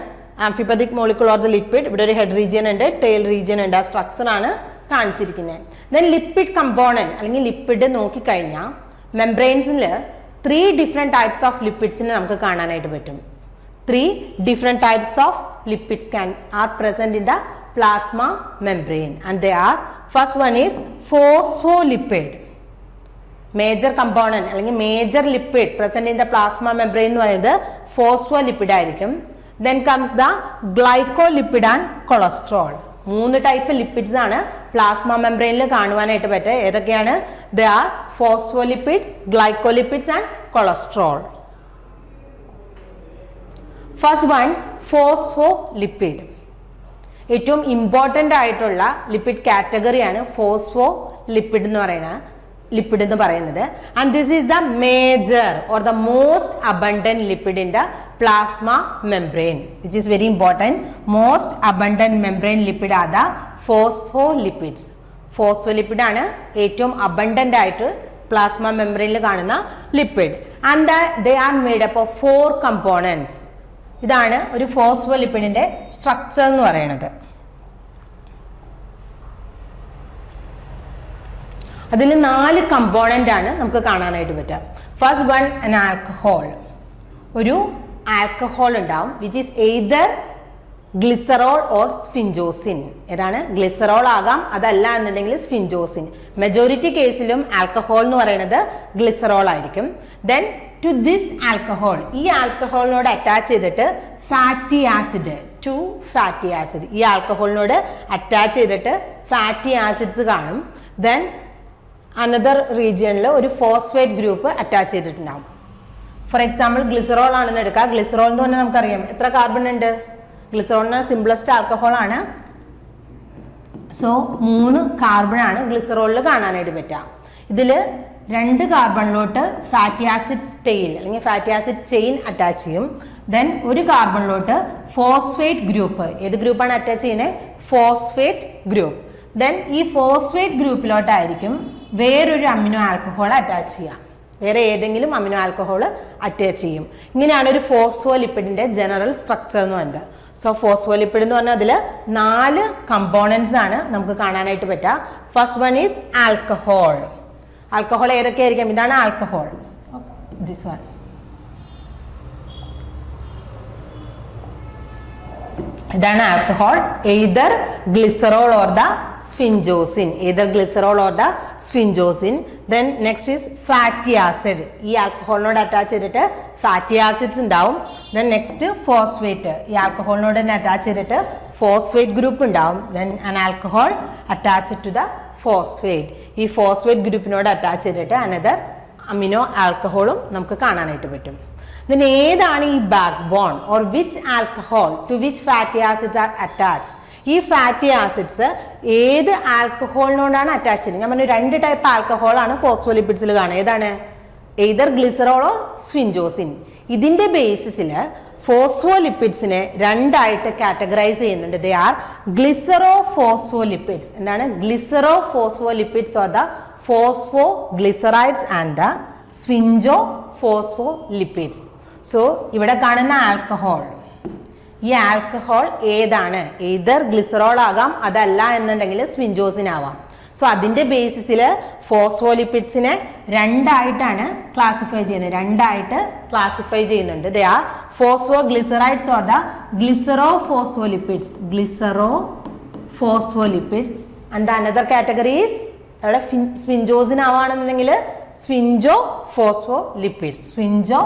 ആംഫിപതിക് മോളിക്യൂൾ ഓർ ദ ലിപ്പിഡ്, ഇവിടെ ഒരു ഹെഡ് റീജിയൻ ഉണ്ട്, ടെയിൽ റീജിയൻ ഉണ്ട്. ആ സ്ട്രക്ചർ ആണ് കാണിച്ചിരിക്കുന്നത്. ദെൻ ലിപ്പിഡ് കമ്പോണന്റ് അല്ലെങ്കിൽ ലിപ്പിഡ് നോക്കിക്കഴിഞ്ഞാൽ മെംബ്രെയിൻസിൽ 3 ഡിഫറെന്റ് ടൈപ്സ് ഓഫ് ലിപ്പിഡ്സിനെ നമുക്ക് കാണാനായിട്ട് പറ്റും. 3 different types of lipids R present in the plasma membrane and they are, first one is phospholipid. Major component അല്ലെങ്കിൽ major lipid present in the plasma membrane എന്ന് പറയുന്നത് ഫോസ്ഫോലിപ്പിഡ് ആയിരിക്കും. Then comes the glycolipid and cholesterol. 3 type lipids ആണ് പ്ലാസ്മ മെംബ്രെയിനിൽ കാണുവാനായിട്ട് പറ്റുക. ഏതൊക്കെയാണ്? They are phospholipid, glycolipids and cholesterol. First one phospholipid. ഏറ്റവും ഇമ്പോർട്ടൻ്റ് ആയിട്ടുള്ള ലിപ്പിഡ് കാറ്റഗറിയാണ് ഫോസ്ഫോലിപ്പിഡ് എന്ന് പറയുന്നത്. ലിപ്പിഡ് എന്ന് പറയുന്നത്. And this is the major or the most abundant lipid in the plasma membrane which is very important. Most abundant membrane lipid are the phospholipids. Phospholipid ആണ് ഏറ്റവും അബണ്ടന്റ് ആയിട്ട് പ്ലാസ്മ മെംബ്രെയിനിൽ കാണുന്ന lipid. And they are made up of 4 components. ഇതാണ് ഒരു ഫോസ്ഫോലിപ്പിഡിന്റെ സ്ട്രക്ചർ എന്ന് പറയുന്നത്. അതിൽ 4 കമ്പോണന്റ് ആണ് നമുക്ക് കാണാനായിട്ട് പറ്റുക. First one an alcohol. ഒരു ആൽക്കഹോൾ ഉണ്ടാവും which is either glycerol or sphingosine. ഏതാണ്? ഗ്ലിസറോൾ ആകാം, അതല്ല എന്നുണ്ടെങ്കിൽ സ്ഫിൻജോസിൻ. മെജോറിറ്റി കേസിലും ആൽക്കഹോൾ എന്ന് പറയുന്നത് ഗ്ലിസറോൾ ആയിരിക്കും. ദെൻ ടു ദിസ് ആൽക്കഹോൾ, ഈ ആൽക്കഹോളിനോട് അറ്റാച്ച് ചെയ്തിട്ട് ഫാറ്റി ആസിഡ്, 2 ഫാറ്റി ആസിഡ്, ഈ ആൽക്കഹോളിനോട് അറ്റാച്ച് ചെയ്തിട്ട് ഫാറ്റി ആസിഡ്സ് കാണും. ദെൻ അനദർ റീജിയണിൽ ഒരു ഫോസ്ഫേറ്റ് ഗ്രൂപ്പ് അറ്റാച്ച് ചെയ്തിട്ടുണ്ടാവും. ഫോർ എക്സാമ്പിൾ ഗ്ലിസറോൾ ആണെന്ന് എടുക്കുക. ഗ്ലിസറോൾ എന്ന് പറഞ്ഞാൽ നമുക്കറിയാം എത്ര കാർബൺ ഉണ്ട്. ഗ്ലിസറോളിന് സിംപ്ലസ്റ്റ് ആൽക്കഹോൾ ആണ്. സോ 3 കാർബൺ ആണ് ഗ്ലിസറോളിൽ കാണാനായിട്ട് പറ്റുക. ഇതിൽ 2 കാർബണിലോട്ട് ഫാറ്റി ആസിഡ് ടെയിൽ അല്ലെങ്കിൽ ഫാറ്റി ആസിഡ് ചെയിൻ അറ്റാച്ച് ചെയ്യും. ദെൻ ഒരു കാർബണിലോട്ട് ഫോസ്ഫേറ്റ് ഗ്രൂപ്പ്, ഏത് ഗ്രൂപ്പാണ് അറ്റാച്ച് ചെയ്യുന്നത്? Phosphate group. ദെൻ ഈ ഫോസ്ഫേറ്റ് ഗ്രൂപ്പിലോട്ടായിരിക്കും വേറൊരു അമിനോ ആൽക്കഹോൾ അറ്റാച്ച് ചെയ്യാം. വേറെ ഏതെങ്കിലും അമിനോ ആൽക്കഹോൾ അറ്റാച്ച് ചെയ്യും. ഇങ്ങനെയാണ് ഒരു ഫോസ്ഫോലിപ്പിഡിന്റെ ജനറൽ സ്ട്രക്ചർ എന്ന് പറയുന്നത്. സോ ഫോസ്ഫോലിപ്പിഡ് എന്ന് പറഞ്ഞാൽ അതിൽ 4 കമ്പോണൻസ് ആണ് നമുക്ക് കാണാനായിട്ട് പറ്റുക. First one is alcohol. Alcohol ഏതൊക്കെയായിരിക്കും? ഇതാണ് ആൽക്കഹോൾ. This one. ഇതാണ് alcohol. Either glycerol or the sphingosine. Either glycerol or the sphingosine. Then next is fatty acid. ഈ ആൽക്കഹോളിനോട് അറ്റാച്ച് ചെയ്തിട്ട് ഫാറ്റി ആസിഡ്സ് ഉണ്ടാവും. Then next phosphate. ഈ ആൽക്കഹോളിനോട് തന്നെ അറ്റാച്ച് ചെയ്തിട്ട് ഫോസ്ഫേറ്റ് ഗ്രൂപ്പ് ഉണ്ടാവും. Then an alcohol attach to the phosphate. ഈ ഫോസ്ഫേറ്റ് ഗ്രൂപ്പിനോട് അറ്റാച്ച് ചെയ്തിട്ട് അനദർ അമിനോ ആൽക്കഹോളും നമുക്ക് കാണാനായിട്ട് പറ്റും. Then ഏതാണ് ഈ back bone or which alcohol to which fatty acids are attached? ഈ ഫാറ്റി ആസിഡ്സ് ഏത് ആൽക്കഹോളിനോടാണ് അറ്റാച്ച് ചെയ്യുന്നത്? ഞാൻ പറഞ്ഞു 2 ടൈപ്പ് ആൽക്കഹോൾ ആണ് ഫോസ്ഫോലിപ്പിഡ്സിൽ കാണുക. ഏതാണ്? എയ്തർ ഗ്ലിസറോളോ സ്ഫിൻജോസിൻ. ഇതിന്റെ ബേസിസിൽ ഫോസ്ഫോലിപ്പിഡ്സിനെ 2 ആയിട്ട് കാറ്റഗറൈസ് ചെയ്യുന്നുണ്ട്. They are glycerophospholipids. എന്താണ്? Glycerophospholipids or the phosphoglycerides and the sphingophospholipids. So ഇവിടെ കാണുന്ന ആൽക്കഹോൾ, ഈ ആൽക്കഹോൾ ഏതാണ്? എയ്തർ ഗ്ലിസറോൾ ആകാം, അതല്ല എന്നുണ്ടെങ്കിൽ സ്ഫിൻജോസിൻ ആവാം. സോ അതിന്റെ ബേസിസിൽ ഫോസ്ഫോലിപ്പിഡ്സിനെ 2 ആയിട്ടാണ് ക്ലാസിഫൈ ചെയ്യുന്നത്. 2 ആയിട്ട് ക്ലാസിഫൈ ചെയ്യുന്നുണ്ട്. They are phosphoglycerides or the glycerophospholipids. Glycerophospholipids. And another category is അവിടെ സ്ഫിൻജോസിൻ ആവാണെന്നുണ്ടെങ്കിൽ സ്ഫിൻജോ ഫോസ്ഫോലിപ്പിഡ്സ്. സ്ഫിൻജോ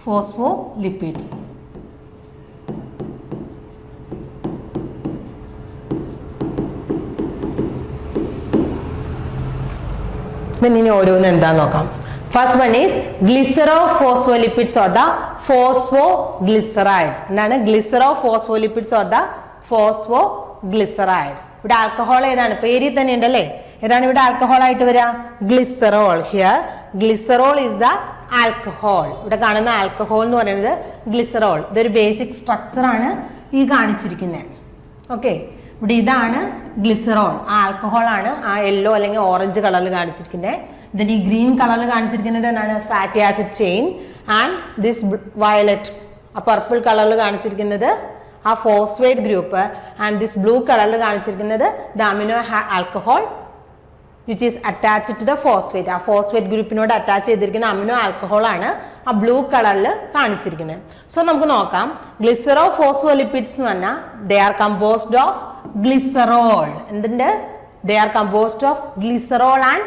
ഫോസ്ഫോലിപ്പിഡ്സ്. ഇനി ഓരോന്ന് എന്താന്ന് നോക്കാം. First one is glycerophospholipids or the phosphoglycerides. എന്താണ്? Glycerophospholipids or the phosphoglycerides. ഇവിടെ ആൽക്കഹോൾ ഏതാണ്? പേരിൽ തന്നെ ഉണ്ടല്ലേ. ഏതാണ് ഇവിടെ ആൽക്കഹോൾ ആയിട്ട് വരിക? Glycerol. Here glycerol is the alcohol. ഇവിടെ കാണുന്ന ആൽക്കഹോൾ എന്ന് പറയുന്നത് ഗ്ലിസറോൾ. ഇതൊരു ബേസിക് സ്ട്രക്ചർ ആണ് ഈ കാണിച്ചിരിക്കുന്നത്. ഓക്കെ, ഇവിടെ ഇതാണ് ഗ്ലിസറോൾ. ആ ആൽക്കഹോൾ ആണ് ആ യെല്ലോ അല്ലെങ്കിൽ ഓറഞ്ച് കളറിൽ കാണിച്ചിരിക്കുന്നത്. ഇതിന് ഈ ഗ്രീൻ കളറിൽ കാണിച്ചിരിക്കുന്നത് എന്താണ്? Fatty acid chain. And this violet, ആ പർപ്പിൾ കളറിൽ കാണിച്ചിരിക്കുന്നത് ആ phosphate group. And this blue കളറിൽ കാണിച്ചിരിക്കുന്നത് the amino alcohol which is attached to the phosphate. ആ ഫോസ്ഫേറ്റ് ഗ്രൂപ്പിനോട് അറ്റാച്ച് ചെയ്തിരിക്കുന്ന അമിനോ ആൽക്കഹോൾ ആണ് ആ ബ്ലൂ കളറിൽ കാണിച്ചിരിക്കുന്നത്. സോ നമുക്ക് നോക്കാം. ഗ്ലിസറോ ഫോസ്ഫോലിപ്പിഡ്സ് എന്ന് പറഞ്ഞാൽ they are composed of glycerol. എന്തുണ്ട്? They are composed of glycerol and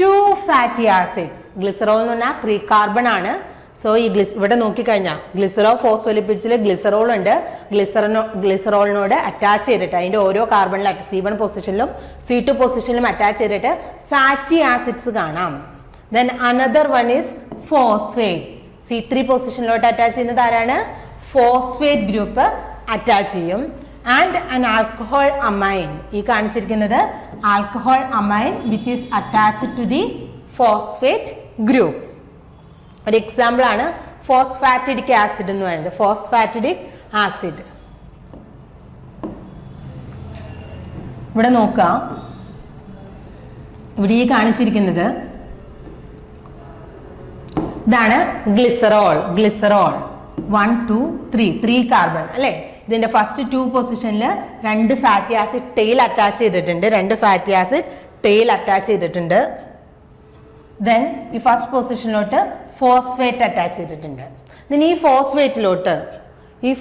2 fatty acids. Glycerol എന്ന് പറഞ്ഞാൽ 3 കാർബൺ ആണ്. സോ ഈ ഇവിടെ നോക്കിക്കഴിഞ്ഞാൽ ഗ്ലിസറോ ഫോസ്ഫോലിപ്പിഡ്സിൽ ഗ്ലിസറോൾ ഉണ്ട്. ഗ്ലിസറോളിനോട് അറ്റാച്ച് ചെയ്തിട്ട് അതിന്റെ ഓരോ കാർബണിലും C1 പൊസിഷനിലും C2 പൊസിഷനിലും അറ്റാച്ച് ചെയ്തിട്ട് ഫാറ്റി ആസിഡ്സ് കാണാം. Then another one is phosphate. C3 പൊസിഷനിലോട്ട് അറ്റാച്ച് ചെയ്യുന്നത് ആരാണ്? ഫോസ്ഫേറ്റ് ഗ്രൂപ്പ് അറ്റാച്ച് ചെയ്യും. And an alcohol amine. ഈ കാണിച്ചിരിക്കുന്നത് alcohol amine which is attached to the phosphate group. ഒരു എക്സാമ്പിൾ ആണ് ഫോസ്ഫാറ്റിഡിക് ആസിഡ് എന്ന് പറയുന്നത്. ഫോസ്ഫാറ്റിഡിക് ആസിഡ് ഇവിടെ നോക്കാം. ഇവിടെ ഈ കാണിച്ചിരിക്കുന്നത് ഇതാണ് ഗ്ലിസറോൾ. ഗ്ലിസറോൾ 1 2 3 കാർബൺ അല്ലേ. ഇതിന്റെ ഫസ്റ്റ് 2 പൊസിഷനിൽ 2 ഫാറ്റി ആസിഡ് ടെയിൽ അറ്റാച്ച് ചെയ്തിട്ടുണ്ട്. 2 ഫാറ്റി ആസിഡ് ടെയിൽ അറ്റാച്ച് ചെയ്തിട്ടുണ്ട്. ദെൻ ഈ ഫസ്റ്റ് പൊസിഷനിലോട്ട് ഫോസ്ഫേറ്റ് അറ്റാച്ച് ചെയ്തിട്ടുണ്ട്. ദെൻ ഈ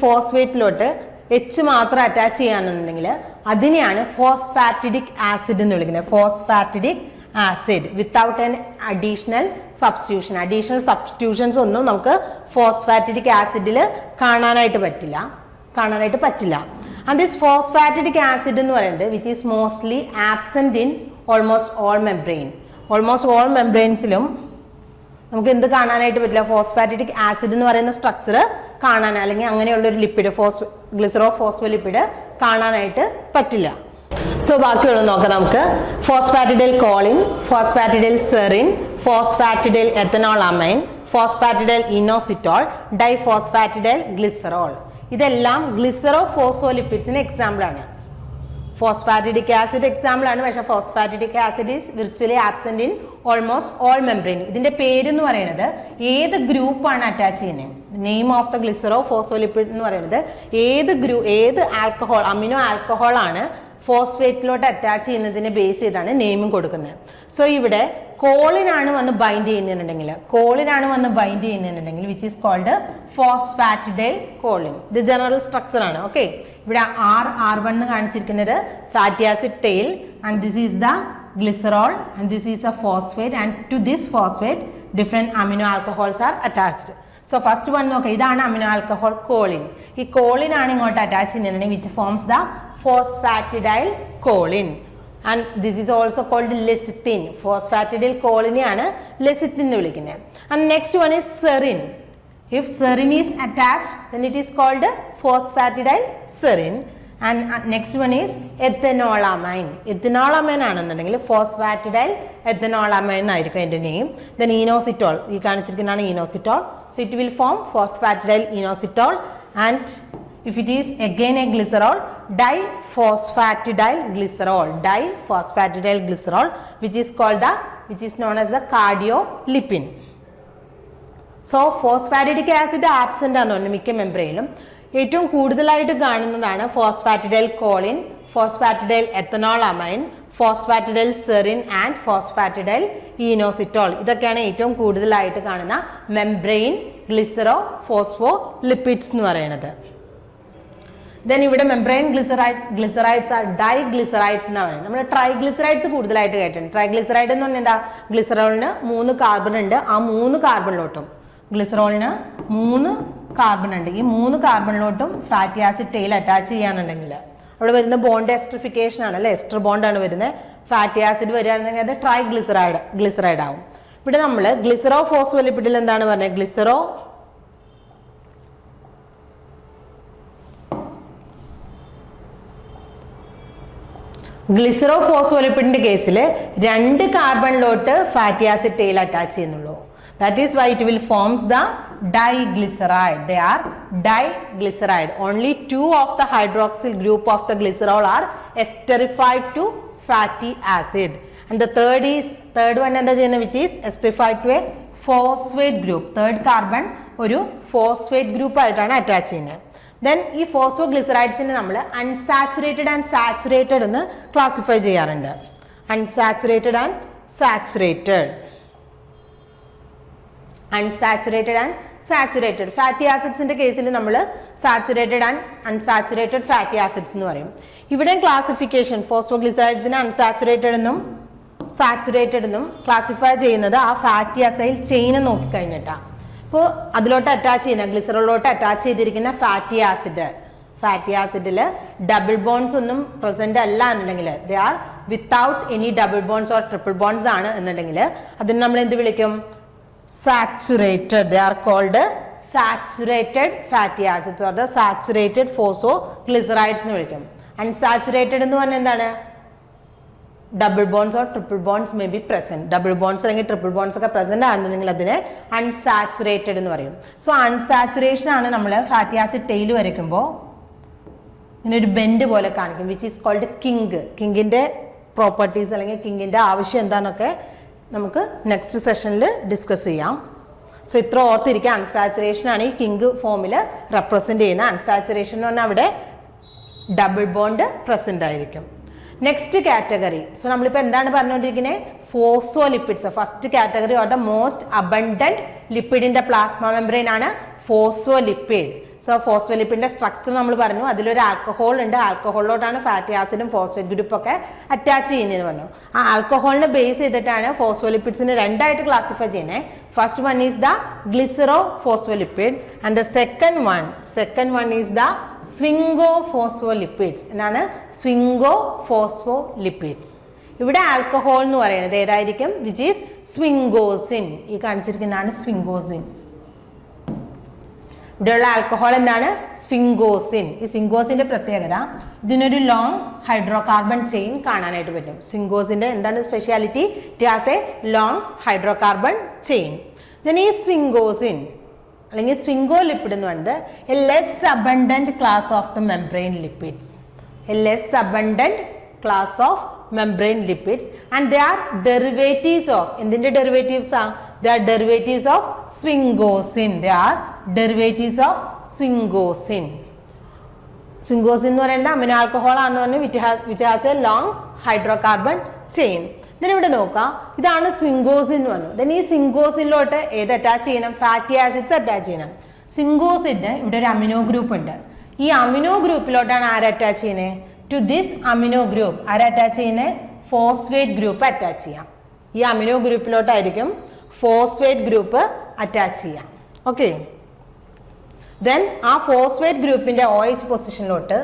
ഫോസ്ഫേറ്റിലോട്ട് എച്ച് മാത്രം അറ്റാച്ച് ചെയ്യാന്നുണ്ടെങ്കിൽ അതിനെയാണ് ഫോസ്ഫാറ്റിഡിക് ആസിഡ് എന്ന് വിളിക്കുന്നത്. Phosphatidic acid without an additional substitution. Additional substitutions ഒന്നും നമുക്ക് ഫോസ്ഫാറ്റിഡിക് ആസിഡിൽ കാണാനായിട്ട് പറ്റില്ല. ആൻഡ് ദിസ് ഫോസ്ഫാറ്റിഡിക് ആസിഡ് എന്ന് പറയുന്നത് which is mostly absent in almost all membrane. Almost all മെംബ്രെയിൻസിലും നമുക്ക് എന്ത് കാണാനായിട്ട് പറ്റില്ല? ഫോസ്ഫാറ്റിഡിക് ആസിഡ് എന്ന് പറയുന്ന സ്ട്രക്ചർ കാണാൻ, അല്ലെങ്കിൽ അങ്ങനെയുള്ള ഒരു ലിപ്പിഡ് ഗ്ലിസറോ ഫോസ്ഫോലിപ്പിഡ് കാണാനായിട്ട് പറ്റില്ല. സോ ബാക്കിയുള്ളത് നോക്കാം നമുക്ക്. Phosphatidylcholine, phosphatidylserine, phosphatidylethanolamine, phosphatidylinositol, diphosphatidylglycerol. ഇതെല്ലാം ഗ്ലിസറോ ഫോസ്ഫോലിപ്പിഡ്സിന് എക്സാമ്പിൾ ആണ്. ഫോസ്ഫാറ്റിഡിക് ആസിഡ് എക്സാമ്പിൾ ആണ്, പക്ഷേ phosphatidic acid is virtually absent in almost all membrane. ഇതിന്റെ പേര് എന്ന് പറയുന്നത് ഏത് ഗ്രൂപ്പാണ് അറ്റാച്ച് ചെയ്യുന്നത്, name of the glycerophospholipid എന്ന് പറയുന്നത് ഏത് ആൽക്കഹോൾ, അമിനോ ആൽക്കഹോൾ ആണ് ഫോസ്ഫേറ്റിലോട്ട് അറ്റാച്ച് ചെയ്യുന്നതിനെ ബേസ് ചെയ്താണ് നെയിമും കൊടുക്കുന്നത്. സോ ഇവിടെ കോളിനാണ് വന്ന് ബൈൻഡ് ചെയ്യുന്നുണ്ടെങ്കിൽ which is called phosphatidyl choline. ഇത് ജനറൽ സ്ട്രക്ചർ ആണ്. ഓക്കെ, ഇവിടെ R1 എന്ന് കാണിച്ചിരിക്കുന്നത് fatty acid tail, and this is the glycerol and this is a phosphate, and to this phosphate different amino alcohols are attached. So first one നോക്കാം, ഇതാണ് amino alcohol choline. ഈ choline ആണ് ഇങ്ങോട്ട് അറ്റാച്ച് ചെയ്യുന്നത് which forms the phosphatidyl choline, and this is also called lecithin. phosphatidyl choline ആണ് lecithin എന്ന് വിളിക്കുന്നത്. And next one is serine. If serine is attached, then it is called phosphatidyl serine. And next one is ethanolamine. ethanolamine ആണെന്നുണ്ടെങ്കിൽ ഫോസ്ഫാറ്റിഡൈൽ എത്തനോളമൈൻ ആയിരിക്കും അതിന്റെ നെയിം. ദെൻ ഇനോസിറ്റോൾ, ഈ കാണിച്ചിരിക്കുന്നതാണ് inositol. So it will form phosphatidylinositol. And if it is again a glycerol, diphosphatidyl glycerol, which is known as the cardiolipin. So phosphatidic acid absent ആണ് മിക്ക മെംബ്രെയിനിലും. ഏറ്റവും കൂടുതലായിട്ട് കാണുന്നതാണ് phosphatidylcholine, phosphatidylethanolamine, phosphatidylserine and phosphatidylinositol. ഇതൊക്കെയാണ് ഏറ്റവും കൂടുതലായിട്ട് കാണുന്ന മെംബ്രെയിൻ ഗ്ലിസറോ ഫോസ്ഫോ ലിപ്പിഡ്സ് എന്ന് പറയുന്നത്. ദെൻ ഇവിടെ മെംബ്രെയിൻ ഗ്ലിസറൈഡ്സ് ആർ ഡൈഗ്ലിസറൈഡ്സ് എന്ന് പറയുന്നത്. നമ്മൾ ട്രൈഗ്ലിസറൈഡ്സ് കൂടുതലായിട്ട് കേട്ടിട്ടുണ്ട്. ട്രൈഗ്ലിസറൈഡ് എന്ന് പറഞ്ഞാൽ എന്താ? ഗ്ലിസറോളിന് 3 കാർബൺ ഉണ്ട്. ആ 3 കാർബണിലോട്ടും ഗ്ലിസറോളിന് 3 കാർബൺ ഉണ്ട്. ഈ 3 കാർബണിലോട്ടും ഫാറ്റി ആസിഡ് ടെയിൽ അറ്റാച്ച് ചെയ്യാനുണ്ടെങ്കിൽ അവിടെ വരുന്ന ബോണ്ട് എസ്ട്രിഫിക്കേഷൻ ആണ് അല്ലേ, എസ്റ്റർ ബോണ്ടാണ് വരുന്നത്. ഫാറ്റി ആസിഡ് വരികയാണെന്നുണ്ടെങ്കിൽ അത് ട്രൈഗ്ലിസറൈഡ് ആവും. ഇവിടെ നമ്മൾ ഗ്ലിസറോ ഫോസ്ഫോലിപ്പിഡിൽ എന്താണ് പറഞ്ഞത്? ഗ്ലിസറോ ഫോസ്ഫോലിപ്പിഡിന്റെ കേസിൽ 2 കാർബണിലോട്ട് ഫാറ്റി ആസിഡ് ടെയിൽ അറ്റാച്ച് ചെയ്യുന്നുള്ളൂ. That is why it will forms the diglyceride. They are diglyceride. Only 2 of the hydroxyl group of the glycerol are esterified to fatty acid. And the third one എന്താ ചെയ്യുന്നത്? Which is esterified to a phosphate group. Third carbon ഒരു phosphate group ആയിട്ടാണ് അറ്റാച്ച് ചെയ്യുന്നത്. Then ഈ ഫോസ്ഫോഗ്ലിസറൈഡ്സിനെ നമ്മൾ അൺസാച്ചുറേറ്റഡ് ആൻഡ് സാച്ചുറേറ്റഡ് എന്ന് ക്ലാസിഫൈ ചെയ്യാറുണ്ട്. അൺസാച്ചുറേറ്റഡ് ആൻഡ് സാച്ചുറേറ്റഡ് ഫാറ്റി ആസിഡ്സിന്റെ കേസിൽ നമ്മൾ saturated and unsaturated fatty acids എന്ന് പറയും. ഇവിടെ ക്ലാസിഫിക്കേഷൻ ഫോസ്ഫോഗ്ലിസറൈഡ്സിനെ അൺസാച്ചുറേറ്റഡ് എന്നും സാച്ചുറേറ്റഡ് എന്നും ക്ലാസിഫൈ ചെയ്യുന്നത് ആ ഫാറ്റി അസൈൽ ചെയിനെ നോക്കിക്കഴിഞ്ഞിട്ടാണ്. ഇപ്പോൾ അതിലോട്ട് അറ്റാച്ച് ചെയ്യുന്ന ഗ്ലിസറോളിലോട്ട് അറ്റാച്ച് ചെയ്തിരിക്കുന്ന ഫാറ്റി ആസിഡിൽ ഡബിൾ ബോൺസ് ഒന്നും പ്രസന്റ് അല്ല എന്നുണ്ടെങ്കിൽ, they are without any double bonds or triple bonds ആണ് എന്നുണ്ടെങ്കിൽ അതിന് നമ്മൾ എന്ത് വിളിക്കും? Saturated. They are called saturated fatty acids or the saturated phosphoglycerides എന്ന് വിളിക്കും. അൺസാച്ചുറേറ്റഡ് എന്ന് പറഞ്ഞാൽ എന്താണ്? Double bonds or triple bonds may be present. Double bonds അല്ലെങ്കിൽ ട്രിപ്പിൾ ബോൺസ് ഒക്കെ പ്രസന്റ് ആണെന്നുണ്ടെങ്കിൽ അതിനെ അൺസാച്ചുറേറ്റഡ് എന്ന് പറയും. സോ അൺസാച്ചുറേഷൻ ആണ് നമ്മൾ ഫാറ്റി ആസിഡ് ടെയിൽ വരയ്ക്കുമ്പോൾ ഇങ്ങനെ ഒരു ബെൻഡ് പോലെ കാണിക്കും, വിച്ച് ഈസ് കോൾഡ് കിങ്ക്. കിങ്കിന്റെ പ്രോപ്പർട്ടീസ് അല്ലെങ്കിൽ കിങ്കിന്റെ ആവശ്യം എന്താണെന്നൊക്കെ നമുക്ക് നെക്സ്റ്റ് സെഷനിൽ ഡിസ്കസ് ചെയ്യാം. സോ ഇത്ര ഓർത്തിരിക്കുക, അൺസാച്ചുറേഷൻ ആണ് ഈ കിങ്ക് ഫോമിൽ റെപ്രസെന്റ് ചെയ്യുന്നത്. അൺസാച്ചുറേഷൻ എന്ന് പറഞ്ഞാൽ അവിടെ ഡബിൾ ബോണ്ട് പ്രസന്റ് ആയിരിക്കും. നെക്സ്റ്റ് കാറ്റഗറി, സോ നമ്മളിപ്പോൾ എന്താണ് പറഞ്ഞുകൊണ്ടിരിക്കുന്നത്? Phospholipids. First category or the most abundant lipid in the plasma membrane ആണ് ഫോസ്ഫോലിപ്പിഡ്. സോ ഫോസ്ഫോലിപ്പിഡിന്റെ സ്ട്രക്ചർ നമ്മൾ പറഞ്ഞു, അതിലൊരു ആൽക്കഹോൾ ഉണ്ട്. ആൽക്കഹോളിലോട്ടാണ് ഫാറ്റി ആസിഡും ഫോസ്ഫേറ്റ് ഗ്രൂപ്പ് ഒക്കെ അറ്റാച്ച് ചെയ്യുന്നതെന്ന് പറഞ്ഞു. ആ ആൽക്കഹോളിനെ ബേസ് ചെയ്തിട്ടാണ് ഫോസ്ഫോലിപ്പിഡ്സിനെ രണ്ടായിട്ട് ക്ലാസിഫൈ ചെയ്യുന്നത്. First one is the glycerophospholipid and the second one is the sphingophospholipids. എന്നാണ് സ്വിംഗോ ഫോസ്ഫോലിപ്പിഡ്സ്. ഇവിടെ ആൽക്കഹോൾ എന്ന് പറയുന്നത് ഏതായിരിക്കും? Which is sphingosine. ഈ കാണിച്ചിരിക്കുന്നതാണ് സ്വിംഗോസിൻ. ഇവിടെയുള്ള ആൽക്കഹോൾ എന്താണ്? സ്വിംഗോസിൻ. ഈ സ്വിംഗോസിന്റെ പ്രത്യേകത, ഇതിനൊരു ലോങ് ഹൈഡ്രോ കാർബൺ ചെയിൻ കാണാനായിട്ട് പറ്റും. സ്വിംഗോസിന്റെ എന്താണ് speciality? It has A long hydro carbon chain. ഈ സ്വിംഗോസിൻ അല്ലെങ്കിൽ സ്വിംഗോ ലിപ്പിഡ് എന്ന് പറയുന്നത് A less abundant class of the membrane lipids. A less abundant class of membrane lipids and they are derivatives of, എന്തിന്റെ derivatives are? They are derivatives of sphingosine. They are derivatives of sphingosine. Sphingosine എന്ന് പറയുന്നത് അമിനോ ആൽക്കഹോൾ ആണ് പറഞ്ഞത്, which has a long hydrocarbon chain. then ഇവിടെ നോക്കാം, ഇതാണ് സ്വിംഗോസിൻ എന്ന് പറഞ്ഞു. then ഈ സ്വിംഗോസിനിലോട്ട് ഏത് അറ്റാച്ച് ചെയ്യണം? ഫാറ്റി ആസിഡ്സ് അറ്റാച്ച് ചെയ്യണം. സ്വിംഗോസിന് ഇവിടെ ഒരു അമിനോ ഗ്രൂപ്പ് ഉണ്ട്. ഈ അമിനോ ഗ്രൂപ്പിലോട്ടാണ് ആര് അറ്റാച്ച് ചെയ്യുന്നത്? ടു ദിസ് അമിനോ ഗ്രൂപ്പ് ആര് അറ്റാച്ച് ചെയ്യുന്നത്? ഫോസ്ഫേറ്റ് ഗ്രൂപ്പ് അറ്റാച്ച് ചെയ്യാം. ഈ അമിനോ ഗ്രൂപ്പിലോട്ടായിരിക്കും ഫോസ്ഫേറ്റ് ഗ്രൂപ്പ് അറ്റാച്ച് ചെയ്യാം. ഓക്കെ, ദെൻ ആ ഫോസ്ഫേറ്റ് ഗ്രൂപ്പിന്റെ OH പൊസിഷനിലോട്ട്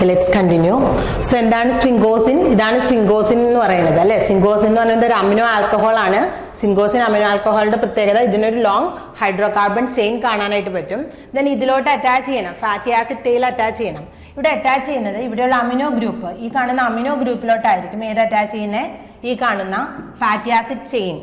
ലെറ്റ്സ് കണ്ടിന്യൂ. സോ എന്താണ് സ്വിംഗോസിൻ? ഇതാണ് സ്വിംഗോസിൻ എന്ന് പറയുന്നത് അല്ലെ. സ്വിംഗോസിൻ എന്ന് പറയുന്നത് ഒരു അമിനോ ആൽക്കഹോൾ ആണ്. സ്വിംഗോസിൻ അമിനോ ആൽക്കഹോളിന്റെ പ്രത്യേകത, ഇതിനൊരു ലോങ് ഹൈഡ്രോ കാർബൺ ചെയിൻ കാണാനായിട്ട് പറ്റും. ദെൻ ഇതിലോട്ട് അറ്റാച്ച് ചെയ്യണം, ഫാറ്റി ആസിഡ് ടെയിൽ അറ്റാച്ച് ചെയ്യണം. ഇവിടെ അറ്റാച്ച് ചെയ്യുന്നത് ഇവിടെയുള്ള അമിനോ ഗ്രൂപ്പ്, ഈ കാണുന്ന അമിനോ ഗ്രൂപ്പിലോട്ടായിരിക്കും ഏത് അറ്റാച്ച് ചെയ്യുന്നത്? ഈ കാണുന്ന ഫാറ്റി ആസിഡ് ചെയിൻ.